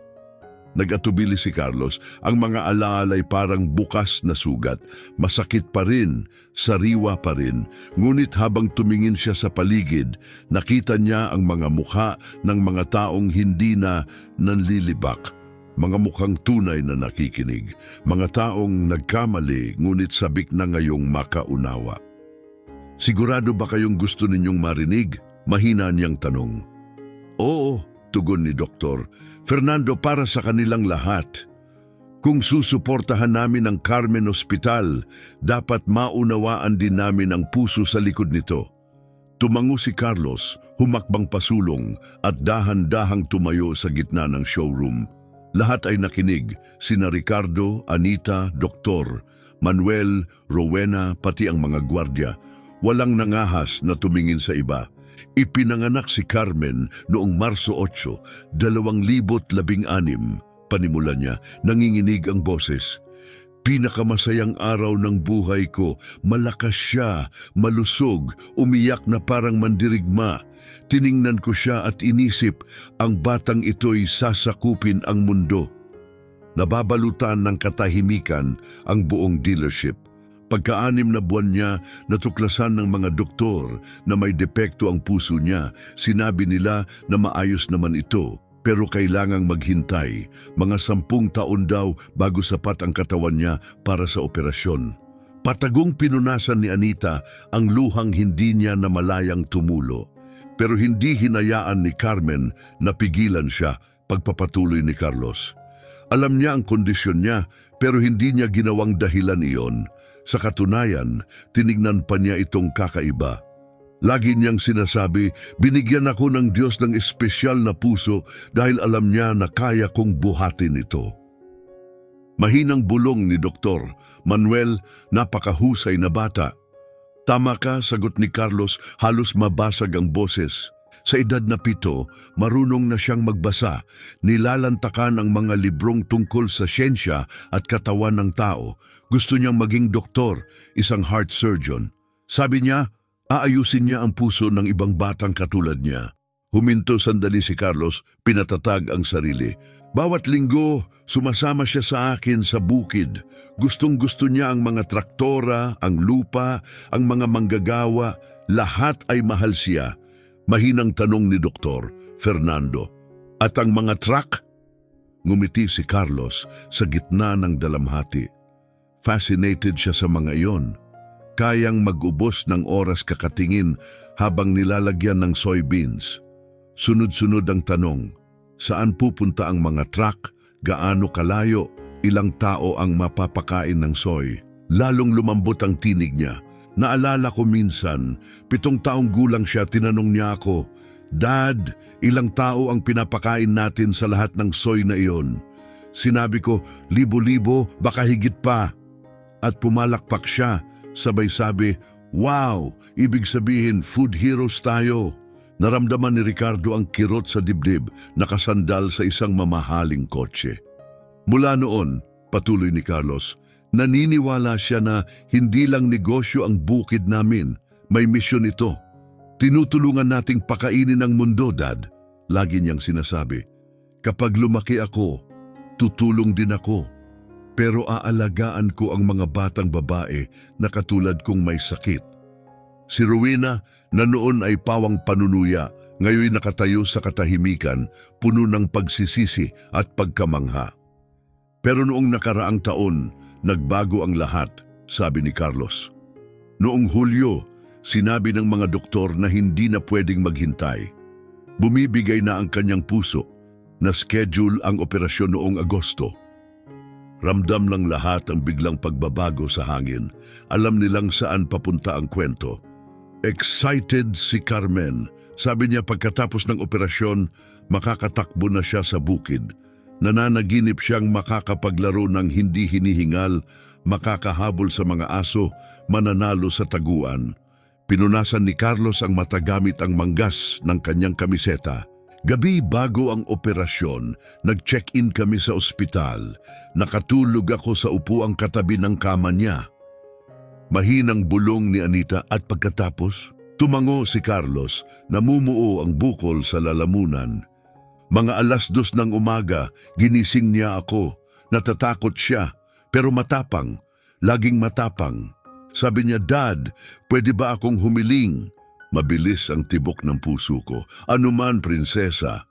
Nag-atubili si Carlos. Ang mga alaalay parang bukas na sugat. Masakit pa rin, sariwa pa rin. Ngunit habang tumingin siya sa paligid, nakita niya ang mga mukha ng mga taong hindi na nanlilibak. Mga mukhang tunay na nakikinig. Mga taong nagkamali ngunit sabik na ngayong makaunawa. Sigurado ba kayong gusto ninyong marinig? Mahina niyang tanong. Oo, tugon ni Dr. Fernando, para sa kanilang lahat. Kung susuportahan namin ang Carmen Hospital, dapat maunawaan din namin ang puso sa likod nito. Tumango si Carlos, humakbang pasulong at dahan-dahang tumayo sa gitna ng showroom. Lahat ay nakinig, sina Ricardo, Anita, Dr. Manuel, Rowena, pati ang mga gwardya. Walang nangahas na tumingin sa iba. Ipinanganak si Carmen noong Marso 8, 2016, panimula niya, nanginginig ang boses. Pinakamasayang araw ng buhay ko, malakas siya, malusog, umiyak na parang mandirigma. Tiningnan ko siya at inisip, ang batang ito'y sasakupin ang mundo. Nababalutan ng katahimikan ang buong dealership. Pagka-6 na buwan niya, natuklasan ng mga doktor na may depekto ang puso niya. Sinabi nila na maayos naman ito, pero kailangang maghintay. Mga 10 taon daw bago sapat ang katawan niya para sa operasyon. Patagong pinunasan ni Anita ang luhang hindi niya namalayang tumulo. Pero hindi hinayaan ni Carmen na pigilan siya pagpapatuloy ni Carlos. Alam niya ang kondisyon niya, pero hindi niya ginawang dahilan iyon. Sa katunayan, tinignan pa niya itong kakaiba. Lagi niyang sinasabi, binigyan ako ng Diyos ng espesyal na puso dahil alam niya na kaya kong buhatin ito. Mahinang bulong ni Dr. Manuel, napakahusay na bata. Tama ka, sagot ni Carlos, halos mabasag ang boses. Sa edad na 7, marunong na siyang magbasa, nilalantakan ang mga librong tungkol sa siyensya at katawan ng tao. Gusto niyang maging doktor, isang heart surgeon. Sabi niya, aayusin niya ang puso ng ibang batang katulad niya. Huminto sandali si Carlos, pinatatag ang sarili. Bawat linggo, sumasama siya sa akin sa bukid. Gustong-gusto niya ang mga traktora, ang lupa, ang mga manggagawa. Lahat ay mahal siya. Mahinang tanong ni Dr. Fernando. At ang mga truck? Ngumiti si Carlos sa gitna ng dalamhati. Fascinated siya sa mga iyon. Kayang mag-ubos ng oras kakatingin habang nilalagyan ng soybeans. Sunod-sunod ang tanong, saan pupunta ang mga truck, gaano kalayo, ilang tao ang mapapakain ng soy? Lalong lumambot ang tinig niya. Naalala ko minsan, 7 taong gulang siya, tinanong niya ako, Dad, ilang tao ang pinapakain natin sa lahat ng soy na iyon? Sinabi ko, 1,000, baka higit pa. At pumalakpak siya, sabay sabi, wow, ibig sabihin food heroes tayo. Naramdaman ni Ricardo ang kirot sa dibdib, nakasandal sa isang mamahaling kotse. Mula noon, patuloy ni Carlos, naniniwala siya na hindi lang negosyo ang bukid namin, may misyon ito. Tinutulungan nating pakainin ang mundo, Dad. Lagi niyang sinasabi, kapag lumaki ako, tutulong din ako. Pero aalagaan ko ang mga batang babae na katulad kong may sakit. Si Rowena, na noon ay pawang panunuya, ngayon nakatayo sa katahimikan, puno ng pagsisisi at pagkamangha. Pero noong nakaraang taon, nagbago ang lahat, sabi ni Carlos. Noong Hulyo, sinabi ng mga doktor na hindi na pwedeng maghintay. Bumibigay na ang kanyang puso, na schedule ang operasyon noong Agosto. Ramdam ng lahat ang biglang pagbabago sa hangin. Alam nilang saan papunta ang kwento. Excited si Carmen. Sabi niya pagkatapos ng operasyon, makakatakbo na siya sa bukid. Nananaginip siyang makakapaglaro ng hindi hinihingal, makakahabol sa mga aso, mananalo sa taguan. Pinunasan ni Carlos ang matagamit ang manggas ng kanyang kamiseta. Gabi bago ang operasyon, nag-check-in kami sa ospital. Nakatulog ako sa upuang katabi ng kama niya. Mahinang bulong ni Anita at pagkatapos, tumango si Carlos, namumuo ang bukol sa lalamunan. Mga 2:00 ng umaga, ginising niya ako. Natatakot siya, pero matapang, laging matapang. Sabi niya, Dad, pwede ba akong humiling? Mabilis ang tibok ng puso ko. Anuman, prinsesa.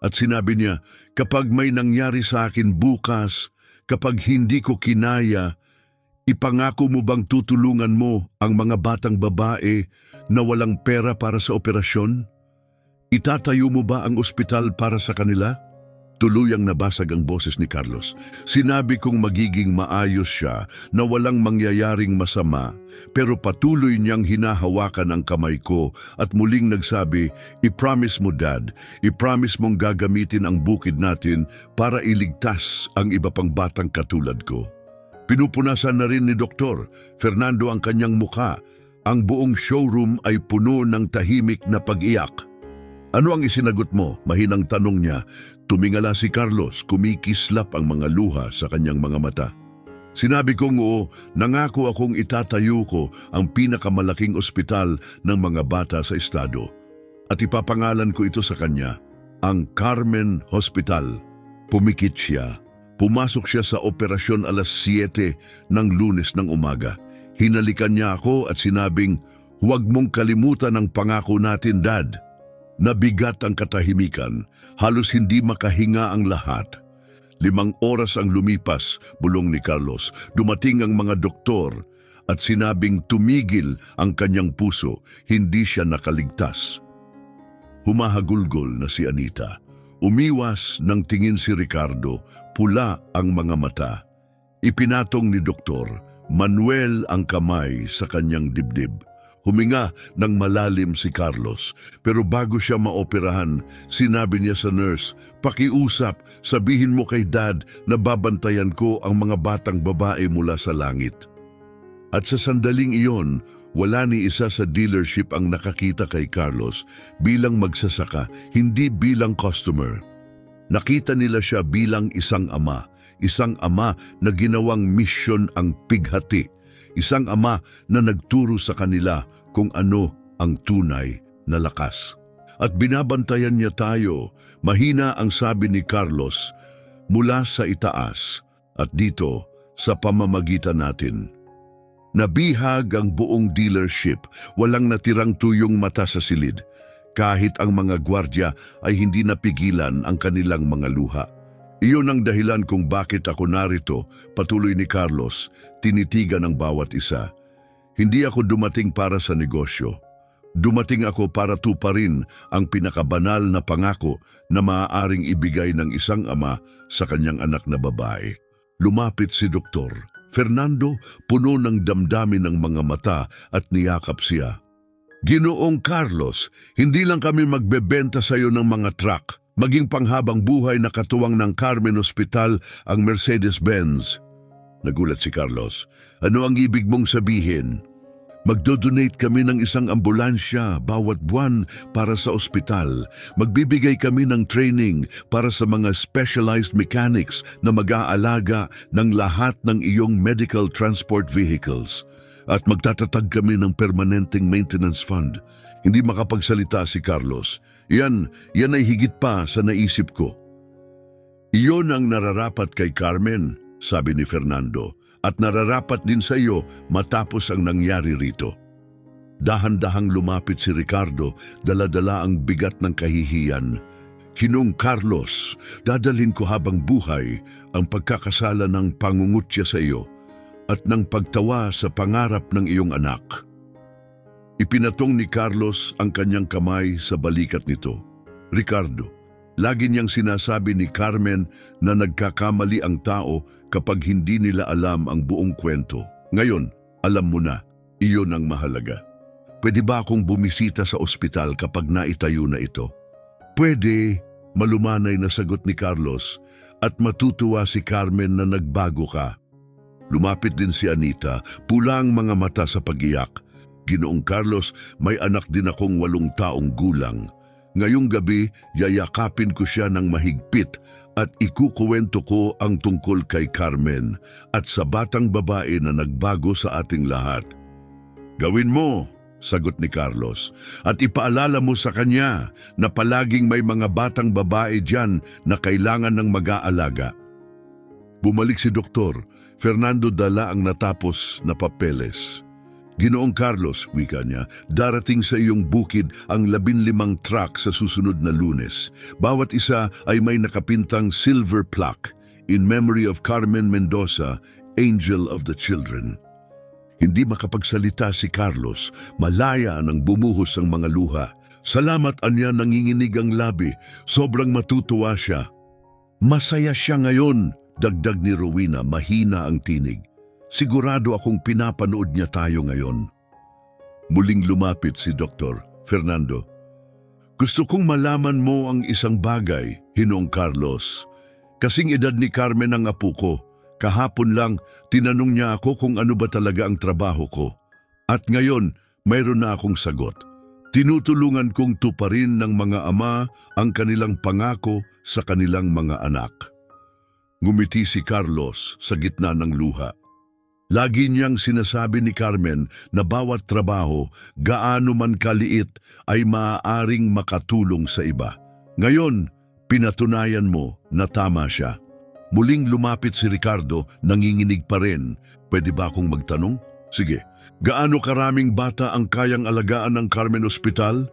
At sinabi niya, kapag may nangyari sa akin bukas, kapag hindi ko kinaya, ipangako mo bang tutulungan mo ang mga batang babae na walang pera para sa operasyon? Itatayo mo ba ang ospital para sa kanila? Tuluyang nabasag ang boses ni Carlos. Sinabi kong magiging maayos siya na walang mangyayaring masama, pero patuloy niyang hinahawakan ang kamay ko at muling nagsabi, I-promise mo, Dad, i-promise mong gagamitin ang bukid natin para iligtas ang iba pang batang katulad ko. Pinupunasan na rin ni Dr. Fernando ang kanyang muka. Ang buong showroom ay puno ng tahimik na pag-iyak. Ano ang isinagot mo? Mahinang tanong niya. Tumingala si Carlos, kumikislap ang mga luha sa kanyang mga mata. Sinabi kong oo, nangako akong itatayo ko ang pinakamalaking ospital ng mga bata sa estado. At ipapangalan ko ito sa kanya, ang Carmen Hospital. Pumikit siya. Pumasok siya sa operasyon alas 7 ng Lunes ng umaga. Hinalikan niya ako at sinabing, "Huwag mong kalimutan ang pangako natin, Dad." Nabigat ang katahimikan, halos hindi makahinga ang lahat. 5 oras ang lumipas, bulong ni Carlos. Dumating ang mga doktor at sinabing tumigil ang kanyang puso, hindi siya nakaligtas. Humahagulgol na si Anita. Umiwas ng tingin si Ricardo, pula ang mga mata. Ipinatong ni Doktor Manuel ang kamay sa kanyang dibdib. Huminga ng malalim si Carlos, pero bago siya maoperahan, sinabi niya sa nurse, "Pakiusap, sabihin mo kay Dad na babantayan ko ang mga batang babae mula sa langit." At sa sandaling iyon, wala ni isa sa dealership ang nakakita kay Carlos bilang magsasaka, hindi bilang customer. Nakita nila siya bilang isang ama na ginawang misyon ang pighati, isang ama na nagturo sa kanila kung ano ang tunay na lakas. At binabantayan niya tayo, mahina ang sabi ni Carlos, mula sa itaas at dito sa pamamagitan natin. Nabihag ang buong dealership, walang natirang tuyong mata sa silid. Kahit ang mga gwardya ay hindi napigilan ang kanilang mga luha. Iyon ang dahilan kung bakit ako narito, patuloy ni Carlos, tinitigan ng bawat isa. Hindi ako dumating para sa negosyo. Dumating ako para tuparin ang pinakabanal na pangako na maaaring ibigay ng isang ama sa kanyang anak na babae. Lumapit si Dr. Fernando, puno ng damdamin ng mga mata at niyakap siya. "Ginoong Carlos, hindi lang kami magbebenta sa iyo ng mga truck, maging panghabang buhay na katuwang ng Carmen Hospital ang Mercedes-Benz." Nagulat si Carlos. "Ano ang ibig mong sabihin?" "Magdodonate kami ng isang ambulansya bawat buwan para sa ospital. Magbibigay kami ng training para sa mga specialized mechanics na mag-aalaga ng lahat ng iyong medical transport vehicles. At magtatatag kami ng permanenteng maintenance fund." Hindi makapagsalita si Carlos. Yan ay higit pa sa naisip ko. "Iyon ang nararapat kay Carmen," sabi ni Fernando, "at nararapat din sa iyo matapos ang nangyari rito." Dahan-dahang lumapit si Ricardo, dala-dala ang bigat ng kahihiyan. "Kinong Carlos, dadalhin ko habang buhay ang pagkakasala ng pangungutya sa iyo at ng pagtawa sa pangarap ng iyong anak." Ipinatong ni Carlos ang kanyang kamay sa balikat nito. "Ricardo, lagi niyang sinasabi ni Carmen na nagkakamali ang tao kapag hindi nila alam ang buong kwento. Ngayon, alam mo na, iyon ang mahalaga. Pwede ba akong bumisita sa ospital kapag naitayo na ito?" "Pwede," malumanay na sagot ni Carlos, "at matutuwa si Carmen na nagbago ka." Lumapit din si Anita, pula ang mga mata sa pag-iyak. "Ginoong Carlos, may anak din akong 8 taong gulang. Ngayong gabi, yayakapin ko siya ng mahigpit at ikukuwento ko ang tungkol kay Carmen at sa batang babae na nagbago sa ating lahat." "Gawin mo," sagot ni Carlos, "at ipaalala mo sa kanya na palaging may mga batang babae diyan na kailangan ng mag-aalaga." Bumalik si Dr. Fernando, dala ang natapos na papeles. "Ginoong Carlos," wika niya, "darating sa iyong bukid ang 15 truck sa susunod na Lunes. Bawat isa ay may nakapintang silver plaque, in memory of Carmen Mendoza, Angel of the Children." Hindi makapagsalita si Carlos, malaya nang bumuhos ang mga luha. "Salamat," anya, nanginginig ang labi, sobrang matutuwa siya. "Masaya siya ngayon," dagdag ni Rowena, mahina ang tinig. "Sigurado akong pinapanood niya tayo ngayon." Muling lumapit si Dr. Fernando. "Gusto kong malaman mo ang isang bagay, Ginoong Carlos. Kasing edad ni Carmen ang apo ko. Kahapon lang, tinanong niya ako kung ano ba talaga ang trabaho ko. At ngayon, mayroon na akong sagot. Tinutulungan kong tuparin ng mga ama ang kanilang pangako sa kanilang mga anak." Ngumiti si Carlos sa gitna ng luha. Lagi niyang sinasabi ni Carmen na bawat trabaho, gaano man kaliit, ay maaaring makatulong sa iba. Ngayon, pinatunayan mo na tama siya. Muling lumapit si Ricardo, nanginginig pa rin. "Pwede ba akong magtanong?" "Sige." "Gaano karaming bata ang kayang alagaan ng Carmen Hospital?"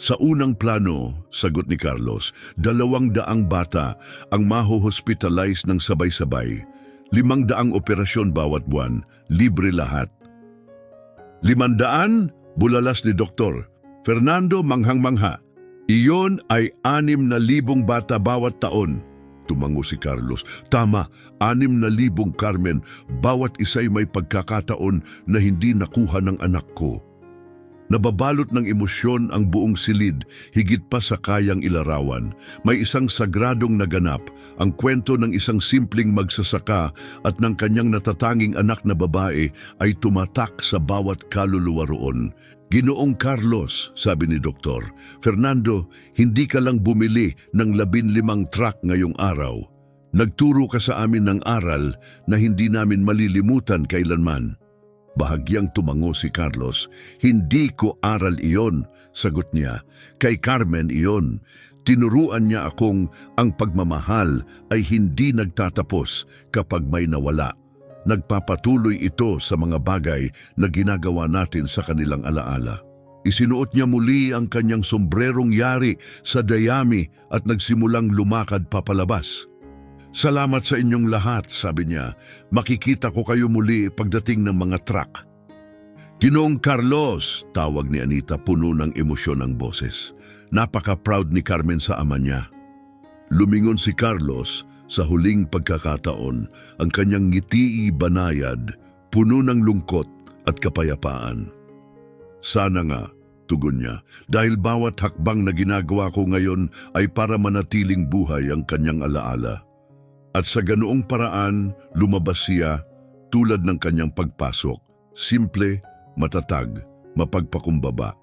"Sa unang plano," sagot ni Carlos, 200 bata ang maho-hospitalize ng sabay-sabay. 500 operasyon bawat buwan, libre lahat." 500? Bulalas ni Doktor. Fernando manghang-mangha. "Iyon ay 6,000 bata bawat taon." Tumango si Carlos. "Tama, 6,000 Carmen, bawat isa'y may pagkakataon na hindi nakuha ng anak ko." Nababalot ng emosyon ang buong silid, higit pa sa kayang ilarawan. May isang sagradong naganap, ang kwento ng isang simpleng magsasaka at ng kanyang natatanging anak na babae ay tumatak sa bawat kaluluwa roon. "Ginoong Carlos," sabi ni Doktor, "Fernando, hindi ka lang bumili ng 15 truck ngayong araw. Nagturo ka sa amin ng aral na hindi namin malilimutan kailanman." Bahagyang tumango si Carlos. "Hindi ko aral iyon," sagot niya. "Kay Carmen iyon. Tinuruan niya akong ang pagmamahal ay hindi nagtatapos kapag may nawala. Nagpapatuloy ito sa mga bagay na ginagawa natin sa kanilang alaala." Isinuot niya muli ang kanyang sombrerong yari sa dayami at nagsimulang lumakad papalabas. "Salamat sa inyong lahat," sabi niya. "Makikita ko kayo muli pagdating ng mga truck." "Ginoong Carlos," tawag ni Anita, puno ng emosyon ang boses. Napaka-proud ni Carmen sa ama niya. Lumingon si Carlos sa huling pagkakataon, ang kanyang ngiti banayad, puno ng lungkot at kapayapaan. "Sana nga," tugon niya, "dahil bawat hakbang na ginagawa ko ngayon ay para manatiling buhay ang kanyang alaala." At sa ganoong paraan, lumabas siya tulad ng kanyang pagpasok, simple, matatag, mapagpakumbaba.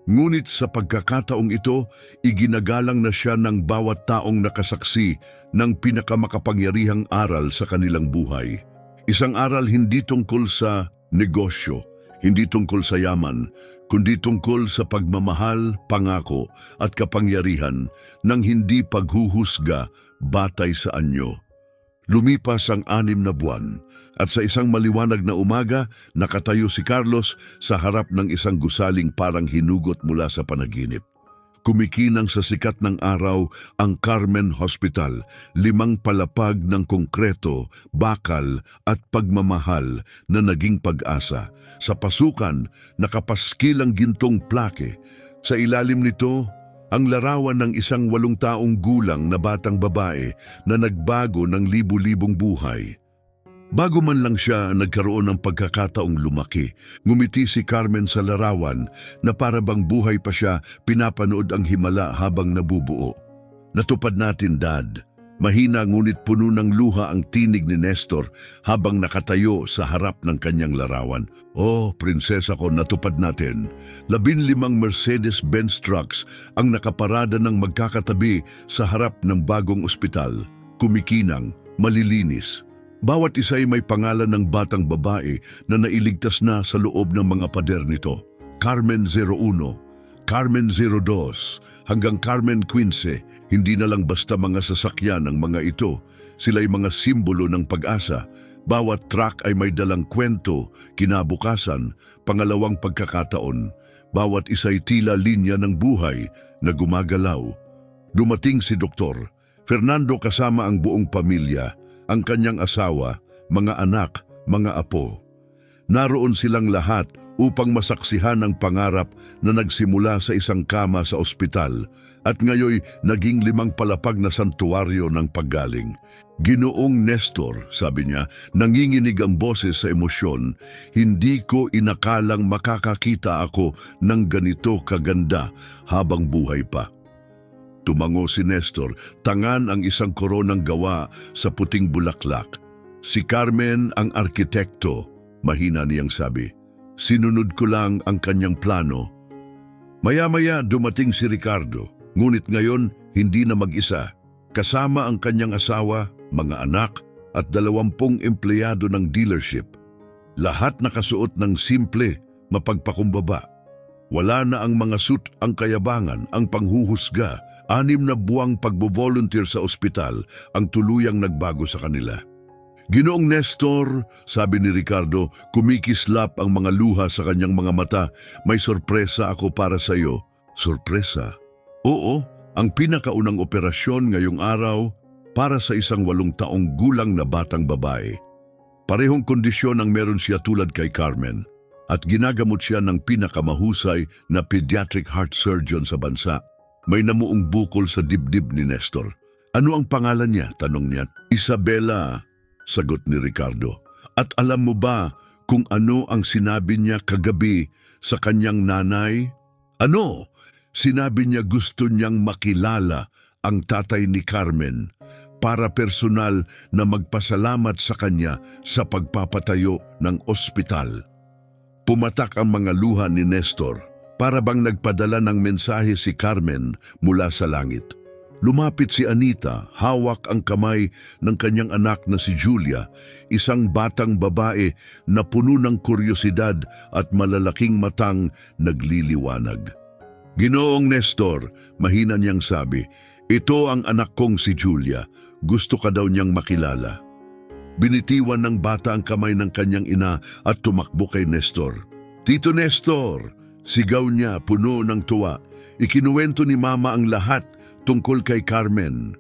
Ngunit sa pagkakataong ito, iginagalang na siya ng bawat taong nakasaksi ng pinakamakapangyarihang aral sa kanilang buhay. Isang aral hindi tungkol sa negosyo, hindi tungkol sa yaman, kundi tungkol sa pagmamahal, pangako at kapangyarihan ng hindi paghuhusga batay sa anyo. Lumipas ang 6 na buwan at sa isang maliwanag na umaga, nakatayo si Carlos sa harap ng isang gusaling parang hinugot mula sa panaginip. Kumikinang sa sikat ng araw ang Carmen Hospital, 5 palapag ng konkreto, bakal at pagmamahal na naging pag-asa. Sa pasukan, nakapaskil ang gintong plake. Sa ilalim nito, ang larawan ng isang 8 taong gulang na batang babae na nagbago ng libu-libong buhay. Bago man lang siya nagkaroon ng pagkakataong lumaki, ngumiti si Carmen sa larawan na para bang buhay pa siya, pinapanood ang himala habang nabubuo. "Natupad natin, Dad." Mahina ngunit puno ng luha ang tinig ni Nestor habang nakatayo sa harap ng kanyang larawan. "Oh, prinsesa ko, natupad natin." 15 Mercedes-Benz trucks ang nakaparada ng magkakatabi sa harap ng bagong ospital. Kumikinang, malilinis. Bawat isa ay may pangalan ng batang babae na nailigtas na sa loob ng mga pader nito. Carmen 01, Carmen 02, hanggang Carmen 15, hindi na lang basta mga sasakyan ang mga ito. Sila'y mga simbolo ng pag-asa. Bawat truck ay may dalang kwento, kinabukasan, pangalawang pagkakataon. Bawat isa'y tila linya ng buhay na gumagalaw. Dumating si Doktor Fernando kasama ang buong pamilya, ang kanyang asawa, mga anak, mga apo. Naroon silang lahat upang masaksihan ang pangarap na nagsimula sa isang kama sa ospital at ngayoy naging 5 palapag na santuaryo ng paggaling. "Ginoong Nestor," sabi niya, nanginginig ang boses sa emosyon, "hindi ko inakalang makakakita ako ng ganito kaganda habang buhay pa." Tumango si Nestor, tangan ang isang koronang gawa sa puting bulaklak. "Si Carmen ang arkitekto," mahina niyang sabi. "Sinunod ko lang ang kanyang plano." Maya-maya dumating si Ricardo, ngunit ngayon hindi na mag-isa. Kasama ang kanyang asawa, mga anak at 20 empleyado ng dealership. Lahat nakasuot ng simple, mapagpakumbaba. Wala na ang mga suit ang kayabangan, ang panghuhusga 6 na buwang pagbo-volunteer sa ospital ang tuluyang nagbago sa kanila. Ginoong Nestor, sabi ni Ricardo, kumikislap ang mga luha sa kanyang mga mata, may sorpresa ako para sa iyo. Sorpresa? Oo, ang pinakaunang operasyon ngayong araw para sa isang 8 taong gulang na batang babae. Parehong kondisyon ang meron siya tulad kay Carmen at ginagamot siya ng pinakamahusay na pediatric heart surgeon sa bansa. May namuong bukol sa dibdib ni Nestor. Ano ang pangalan niya? Tanong niya. Isabela, sagot ni Ricardo. At alam mo ba kung ano ang sinabi niya kagabi sa kanyang nanay? Ano? Sinabi niya gusto niyang makilala ang tatay ni Carmen para personal na magpasalamat sa kanya sa pagpapatayo ng ospital. Pumatak ang mga luha ni Nestor para bang nagpadala ng mensahe si Carmen mula sa langit. Lumapit si Anita, hawak ang kamay ng kanyang anak na si Julia, isang batang babae na puno ng kuryosidad at malalaking matang nagliliwanag. Ginoong Nestor, mahina niyang sabi, ito ang anak kong si Julia. Gusto ka daw niyang makilala. Binitiwan ng bata ang kamay ng kanyang ina at tumakbo kay Nestor. Tito Nestor! Sigaw niya puno ng tuwa. Ikinuwento ni Mama ang lahat tungkol kay Carmen.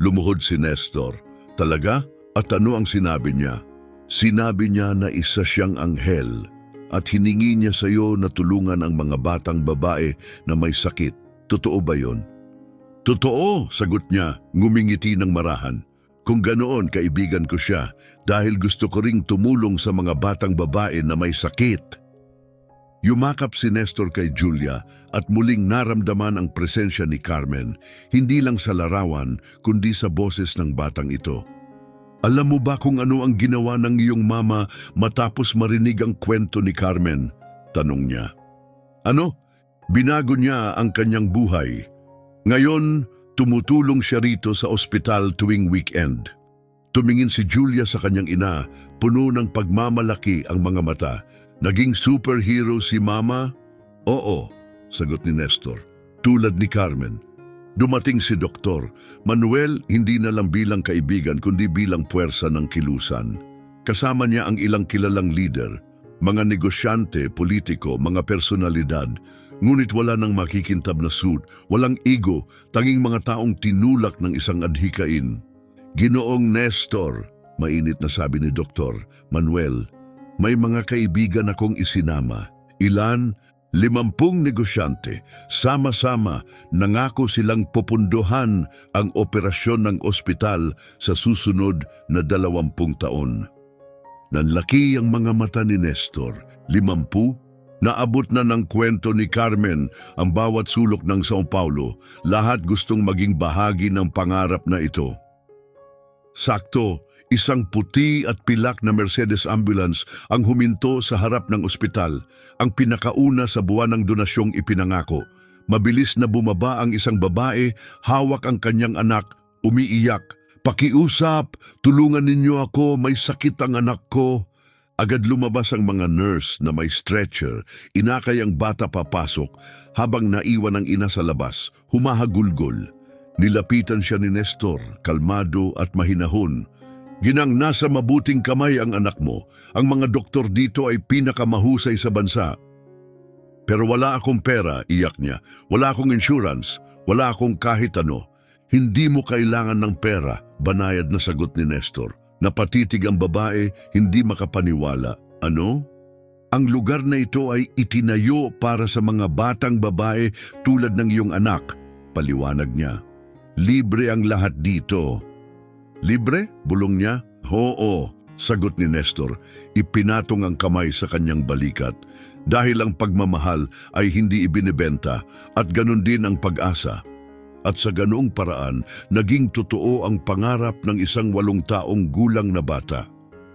Lumuhod si Nestor. Talaga? At ano ang sinabi niya? Sinabi niya na isa siyang anghel at hiningi niya sa iyo na tulungan ang mga batang babae na may sakit. Totoo ba yon? Totoo, sagot niya, ngumingiti ng marahan. Kung ganoon, kaibigan ko siya dahil gusto ko ring tumulong sa mga batang babae na may sakit. Yumakap si Nestor kay Julia at muling naramdaman ang presensya ni Carmen, hindi lang sa larawan kundi sa boses ng batang ito. Alam mo ba kung ano ang ginawa ng iyong mama matapos marinig ang kwento ni Carmen? Tanong niya. Ano? Binago niya ang kanyang buhay. Ngayon, tumutulong siya rito sa ospital tuwing weekend. Tumingin si Julia sa kanyang ina, puno ng pagmamalaki ang mga mata. Naging superhero si Mama? Oo, sagot ni Nestor. Tulad ni Carmen. Dumating si Dr. Manuel hindi na lang bilang kaibigan kundi bilang puwersa ng kilusan. Kasama niya ang ilang kilalang leader, mga negosyante, politiko, mga personalidad. Ngunit wala nang makikintab na suit, walang ego, tanging mga taong tinulak ng isang adhikain. Ginoong Nestor, mainit na sabi ni Dr. Manuel, may mga kaibigan akong isinama. Ilan? 50 negosyante. Sama-sama, nangako silang pupunduhan ang operasyon ng ospital sa susunod na 20 taon. Nanlaki ang mga mata ni Nestor. 50? Naabot na ng kwento ni Carmen ang bawat sulok ng São Paulo. Lahat gustong maging bahagi ng pangarap na ito. Sakto, isang puti at pilak na Mercedes ambulance ang huminto sa harap ng ospital, ang pinakauna sa buwan ng donasyong ipinangako. Mabilis na bumaba ang isang babae, hawak ang kanyang anak, umiiyak. Pakiusap, tulungan ninyo ako, may sakit ang anak ko. Agad lumabas ang mga nurse na may stretcher, inakay ang bata papasok habang naiwan ang ina sa labas, humahagulgol. Nilapitan siya ni Nestor, kalmado at mahinahon. Ginang, nasa mabuting kamay ang anak mo. Ang mga doktor dito ay pinakamahusay sa bansa. Pero wala akong pera, iyak niya. Wala akong insurance, wala akong kahit ano. Hindi mo kailangan ng pera, banayad na sagot ni Nestor. Napatitig ang babae, hindi makapaniwala. Ano? Ang lugar na ito ay itinayo para sa mga batang babae tulad ng iyong anak, paliwanag niya. Libre ang lahat dito. Libre? Bulong niya. Oo, sagot ni Nestor. Ipinatong ang kamay sa kanyang balikat. Dahil ang pagmamahal ay hindi ibinebenta at ganun din ang pag-asa. At sa ganoong paraan, naging totoo ang pangarap ng isang 8 taong gulang na bata.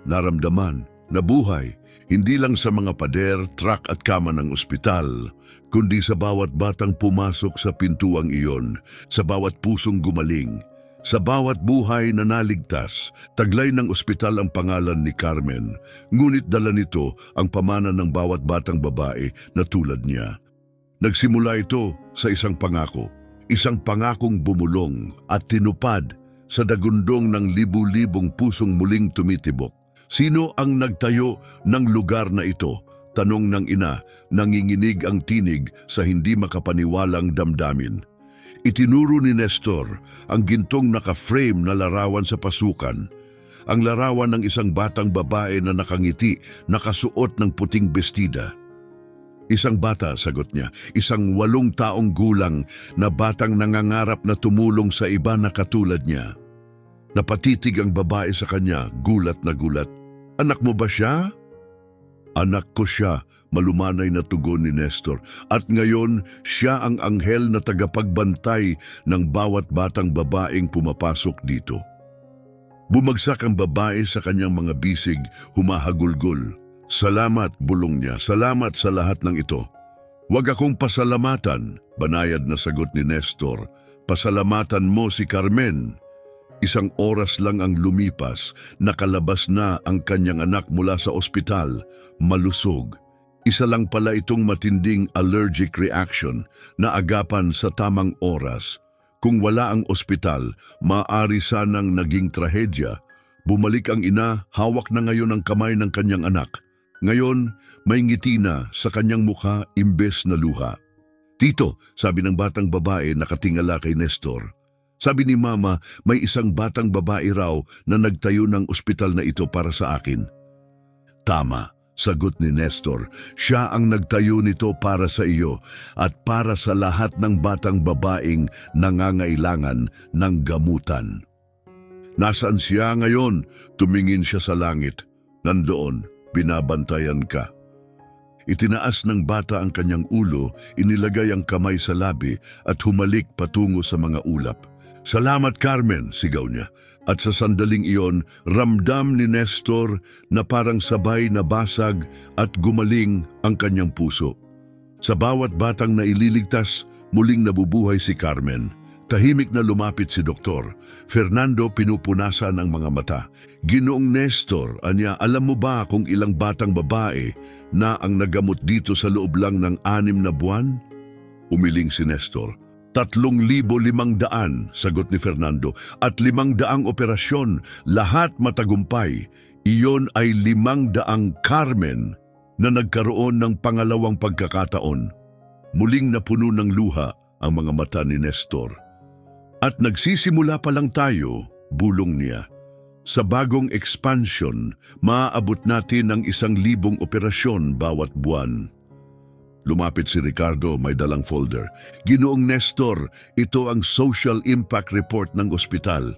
Naramdaman, nabuhay, hindi lang sa mga pader, truck at kama ng ospital, kundi sa bawat batang pumasok sa pintuang iyon, sa bawat pusong gumaling, sa bawat buhay na naligtas. Taglay ng ospital ang pangalan ni Carmen, ngunit dala nito ang pamana ng bawat batang babae na tulad niya. Nagsimula ito sa isang pangako. isang pangakong bumulong at tinupad sa dagundong ng libu-libong pusong muling tumitibok. Sino ang nagtayo ng lugar na ito? Tanong ng ina, nanginginig ang tinig sa hindi makapaniwalang damdamin. Itinuro ni Nestor ang gintong naka-frame na larawan sa pasukan. Ang larawan ng isang batang babae na nakangiti, nakasuot ng puting bestida. Isang bata, sagot niya, isang 8 taong gulang na batang nangangarap na tumulong sa iba na katulad niya. Napatitig ang babae sa kanya, gulat na gulat. Anak mo ba siya? Anak ko siya, malumanay na tugon ni Nestor. At ngayon, siya ang anghel na tagapagbantay ng bawat batang babaeng pumapasok dito. Bumagsak ang babae sa kanyang mga bisig, humahagulgol. Salamat, bulong niya, salamat sa lahat ng ito. Huwag akong pasalamatan, banayad na sagot ni Nestor. Pasalamatan mo si Carmen. Isang oras lang ang lumipas, nakalabas na ang kanyang anak mula sa ospital, malusog. Isa lang pala itong matinding allergic reaction na agapan sa tamang oras. Kung wala ang ospital, maaari sanang naging trahedya. Bumalik ang ina, hawak na ngayon ang kamay ng kanyang anak. Ngayon, may ngiti na sa kanyang mukha imbes na luha. Tito, sabi ng batang babae nakatingala kay Nestor. Sabi ni Mama, may isang batang babae raw na nagtayo ng ospital na ito para sa akin. Tama, sagot ni Nestor. Siya ang nagtayo nito para sa iyo at para sa lahat ng batang babaeng nangangailangan ng gamutan. Nasaan siya ngayon? Tumingin siya sa langit. Nandoon, binabantayan ka. Itinaas ng bata ang kanyang ulo, inilagay ang kamay sa labi at humalik patungo sa mga ulap. Salamat Carmen, sigaw niya. At sa sandaling iyon, ramdam ni Nestor na parang sabay na basag at gumaling ang kanyang puso. Sa bawat batang naililigtas, muling nabubuhay si Carmen. Tahimik na lumapit si Doktor. Fernando pinupunasan ang mga mata. Ginoong Nestor, anya, alam mo ba kung ilang batang babae na ang nagamot dito sa loob lang ng 6 na buwan? Umiling si Nestor. 3,500, sagot ni Fernando, at 500 operasyon, lahat matagumpay. Iyon ay 500 Carmen na nagkaroon ng pangalawang pagkakataon. Muling napuno ng luha ang mga mata ni Nestor. At nagsisimula pa lang tayo, bulong niya. Sa bagong expansion, maaabot natin ng 1,000 operasyon bawat buwan. Lumapit si Ricardo, may dalang folder. Ginoong Nestor, ito ang Social Impact Report ng ospital.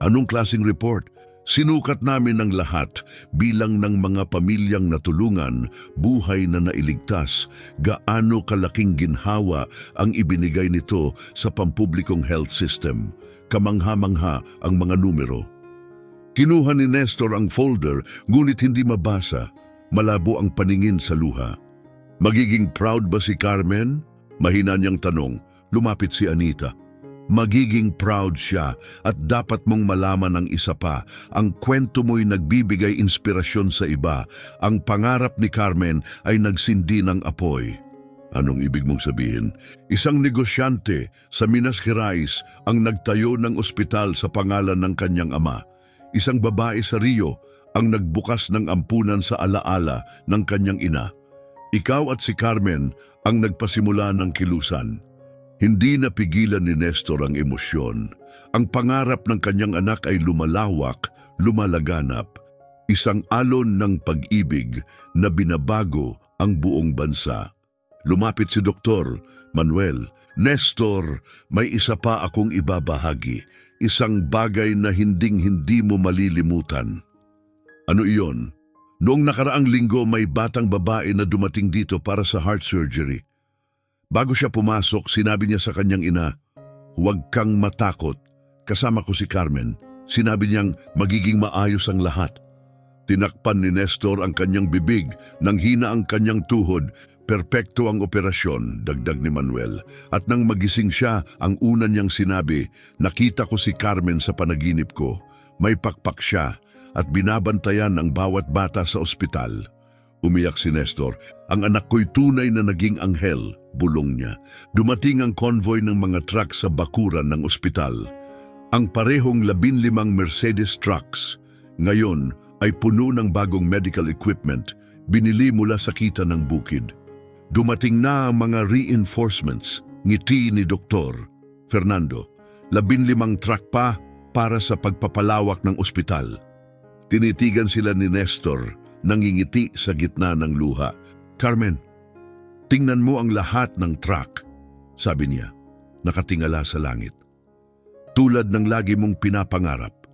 Anong klaseng report? Sinukat namin ang lahat, bilang ng mga pamilyang natulungan, buhay na nailigtas, gaano kalaking ginhawa ang ibinigay nito sa pampublikong health system. Kamangha-mangha ang mga numero. Kinuha ni Nestor ang folder, ngunit hindi mabasa. Malabo ang paningin sa luha. Magiging proud ba si Carmen? Mahina niyang tanong. Lumapit si Anita. Magiging proud siya at dapat mong malaman ang isa pa. Ang kwento mo'y nagbibigay inspirasyon sa iba. Ang pangarap ni Carmen ay nagsindi ng apoy. Anong ibig mong sabihin? Isang negosyante sa Minas Gerais ang nagtayo ng ospital sa pangalan ng kanyang ama. Isang babae sa Rio ang nagbukas ng ampunan sa alaala ng kanyang ina. Ikaw at si Carmen ang nagpasimula ng kilusan. Hindi napigilan ni Nestor ang emosyon. Ang pangarap ng kanyang anak ay lumalawak, lumalaganap. Isang alon ng pag-ibig na binabago ang buong bansa. Lumapit si Dr. Manuel. Nestor, may isa pa akong ibabahagi. Isang bagay na hinding-hindi mo malilimutan. Ano iyon? Noong nakaraang linggo may batang babae na dumating dito para sa heart surgery. Bago siya pumasok, sinabi niya sa kanyang ina, "Huwag kang matakot, kasama ko si Carmen." Sinabi niyang magiging maayos ang lahat. Tinakpan ni Nestor ang kanyang bibig, nang hina ang kanyang tuhod. Perpekto ang operasyon, dagdag ni Manuel. At nang magising siya, ang una niyang sinabi, "Nakita ko si Carmen sa panaginip ko. May pakpak siya at binabantayan ang bawat bata sa ospital." Umiyak si Nestor. Ang anak ko'y tunay na naging anghel. bulong niya. Dumating ang convoy ng mga truck sa bakuran ng ospital. Ang parehong 15 Mercedes trucks ngayon ay puno ng bagong medical equipment binili mula sa kita ng bukid. Dumating na ang mga reinforcements, ngiti ni Dr. Fernando. 15 truck pa para sa pagpapalawak ng ospital. Tinitigan sila ni Nestor, nangingiti sa gitna ng luha. Carmen, tingnan mo ang lahat ng truck, sabi niya, nakatingala sa langit. Tulad ng lagi mong pinapangarap.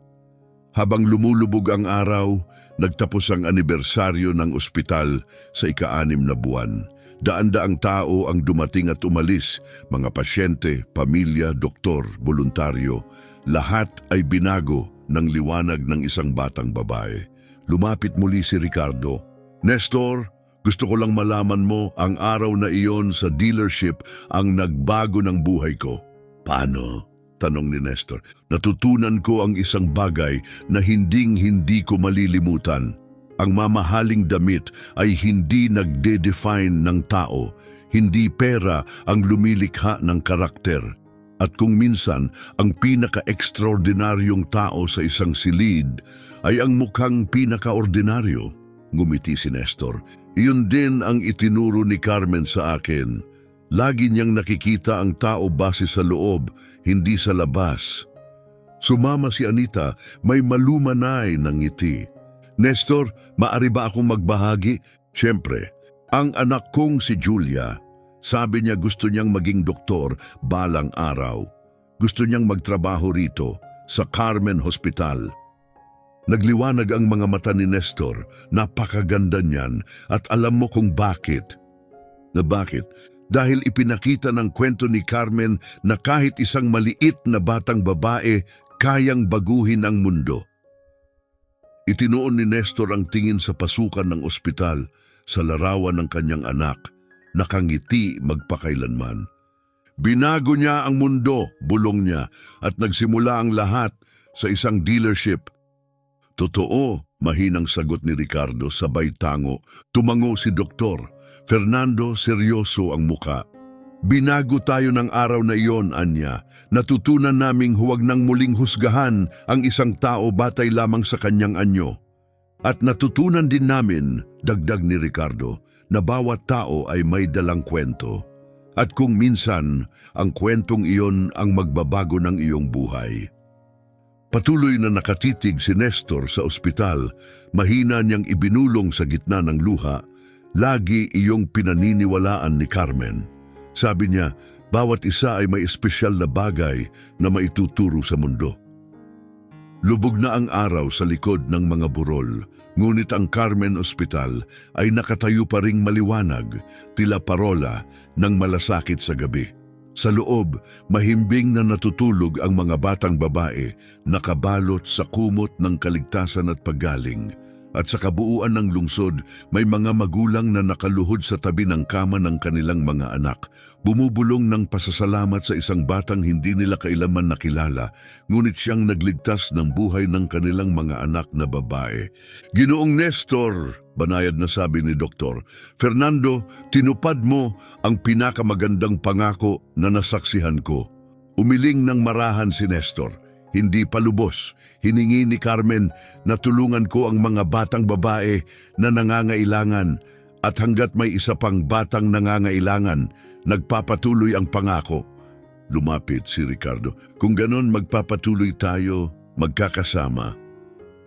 Habang lumulubog ang araw, nagtapos ang anibersaryo ng ospital sa ika-6 na buwan. Daan-daang tao ang dumating at umalis, mga pasyente, pamilya, doktor, voluntaryo. Lahat ay binago ng liwanag ng isang batang babae. Lumapit muli si Ricardo. Nestor, gusto ko lang malaman mo ang araw na iyon sa dealership ang nagbago ng buhay ko. Paano? Tanong ni Nestor. Natutunan ko ang isang bagay na hinding-hindi ko malilimutan. Ang mamahaling damit ay hindi nagde-define ng tao. Hindi pera ang lumilikha ng karakter. At kung minsan ang pinaka-extraordinaryong tao sa isang silid ay ang mukhang pinaka-ordinaryo, ngumiti si Nestor. Iyon din ang itinuro ni Carmen sa akin. Lagi niyang nakikita ang tao base sa loob, hindi sa labas. Sumama si Anita, may malumanay ng ngiti. Nestor, maari ba akong magbahagi? Siyempre, ang anak kong si Julia, sabi niya gusto niyang maging doktor balang araw. Gusto niyang magtrabaho rito sa Carmen Hospital. Nagliwanag ang mga mata ni Nestor, napakaganda niyan at alam mo kung bakit. Na bakit? Dahil ipinakita ng kwento ni Carmen na kahit isang maliit na batang babae kayang baguhin ang mundo. Itinuon ni Nestor ang tingin sa pasukan ng ospital sa larawan ng kanyang anak, nakangiti magpakailanman. Binago niya ang mundo, bulong niya, at nagsimula ang lahat sa isang dealership. Totoo, mahinang sagot ni Ricardo sabay tango. Tumango si Dr. Fernando, seryoso ang muka. Binago tayo ng araw na iyon, Anya. Natutunan naming huwag nang muling husgahan ang isang tao batay lamang sa kanyang anyo. At natutunan din namin, dagdag ni Ricardo, na bawat tao ay may dalang kwento. At kung minsan, ang kwentong iyon ang magbabago ng iyong buhay. Patuloy na nakatitig si Nestor sa ospital, mahina niyang ibinulong sa gitna ng luha, lagi iyong pinaniniwalaan ni Carmen. Sabi niya, bawat isa ay may espesyal na bagay na maituturo sa mundo. Lubog na ang araw sa likod ng mga burol, ngunit ang Carmen Hospital ay nakatayo pa ring maliwanag, tila parola ng malasakit sa gabi. Sa loob, mahimbing na natutulog ang mga batang babae, nakabalot sa kumot ng kaligtasan at paggaling. At sa kabuuan ng lungsod, may mga magulang na nakaluhod sa tabi ng kama ng kanilang mga anak, bumubulong ng pasasalamat sa isang batang hindi nila kailanman nakilala, ngunit siyang nagligtas ng buhay ng kanilang mga anak na babae. Ginoong Nestor, banayad na sabi ni Dr. Fernando, tinupad mo ang pinakamagandang pangako na nasaksihan ko. Umiling ng marahan si Nestor. Hindi palubos, hiningi ni Carmen na tulungan ko ang mga batang babae na nangangailangan at hanggat may isa pang batang nangangailangan, nagpapatuloy ang pangako. Lumapit si Ricardo. Kung ganon magpapatuloy tayo, magkakasama.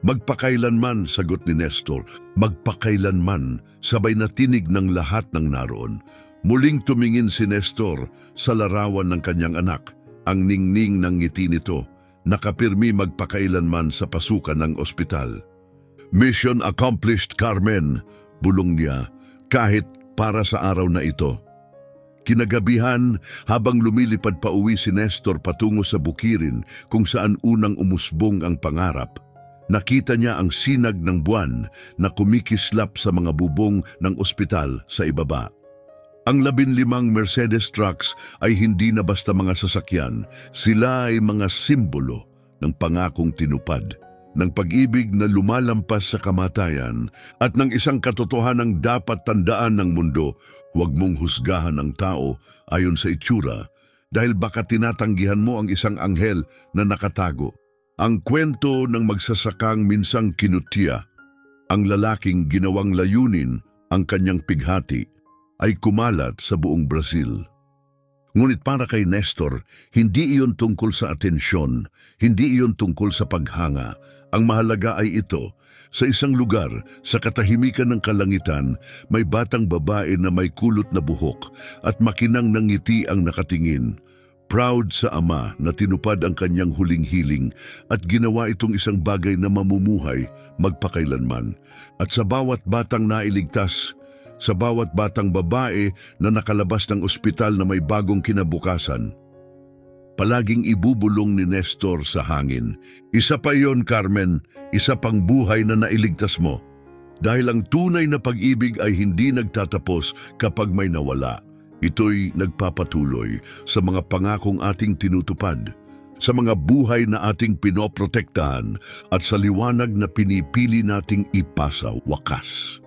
Magpakailanman, sagot ni Nestor, magpakailanman, sabay na tinig ng lahat ng naroon. Muling tumingin si Nestor sa larawan ng kanyang anak, ang ningning ng ngiti nito. Nakapirmi magpakailanman sa pasukan ng ospital. Mission accomplished, Carmen, bulong niya, kahit para sa araw na ito. Kinagabihan, habang lumilipad pa uwi si Nestor patungo sa bukirin kung saan unang umusbong ang pangarap, nakita niya ang sinag ng buwan na kumikislap sa mga bubong ng ospital sa ibaba. Ang 15 Mercedes trucks ay hindi na basta mga sasakyan, sila ay mga simbolo ng pangakong tinupad. ng pag-ibig na lumalampas sa kamatayan at ng isang katotohanang dapat tandaan ng mundo. Huwag mong husgahan ang tao ayon sa itsura dahil baka tinatanggihan mo ang isang anghel na nakatago. Ang kwento ng magsasakang minsang kinutya, ang lalaking ginawang layunin ang kanyang pighati, ay kumalat sa buong Brazil. Ngunit para kay Nestor, hindi iyon tungkol sa atensyon, hindi iyon tungkol sa paghanga. Ang mahalaga ay ito, sa isang lugar, sa katahimikan ng kalangitan, may batang babae na may kulot na buhok at makinang ng ngiti ang nakatingin. Proud sa ama na tinupad ang kanyang huling hiling at ginawa itong isang bagay na mamumuhay magpakailanman. At sa bawat batang nailigtas, sa bawat batang babae na nakalabas ng ospital na may bagong kinabukasan, palaging ibubulong ni Nestor sa hangin. Isa pa iyon, Carmen, isa pang buhay na nailigtas mo. Dahil ang tunay na pag-ibig ay hindi nagtatapos kapag may nawala. Ito'y nagpapatuloy sa mga pangakong ating tinutupad, sa mga buhay na ating pinoprotektahan at sa liwanag na pinipili nating ipasa wakas.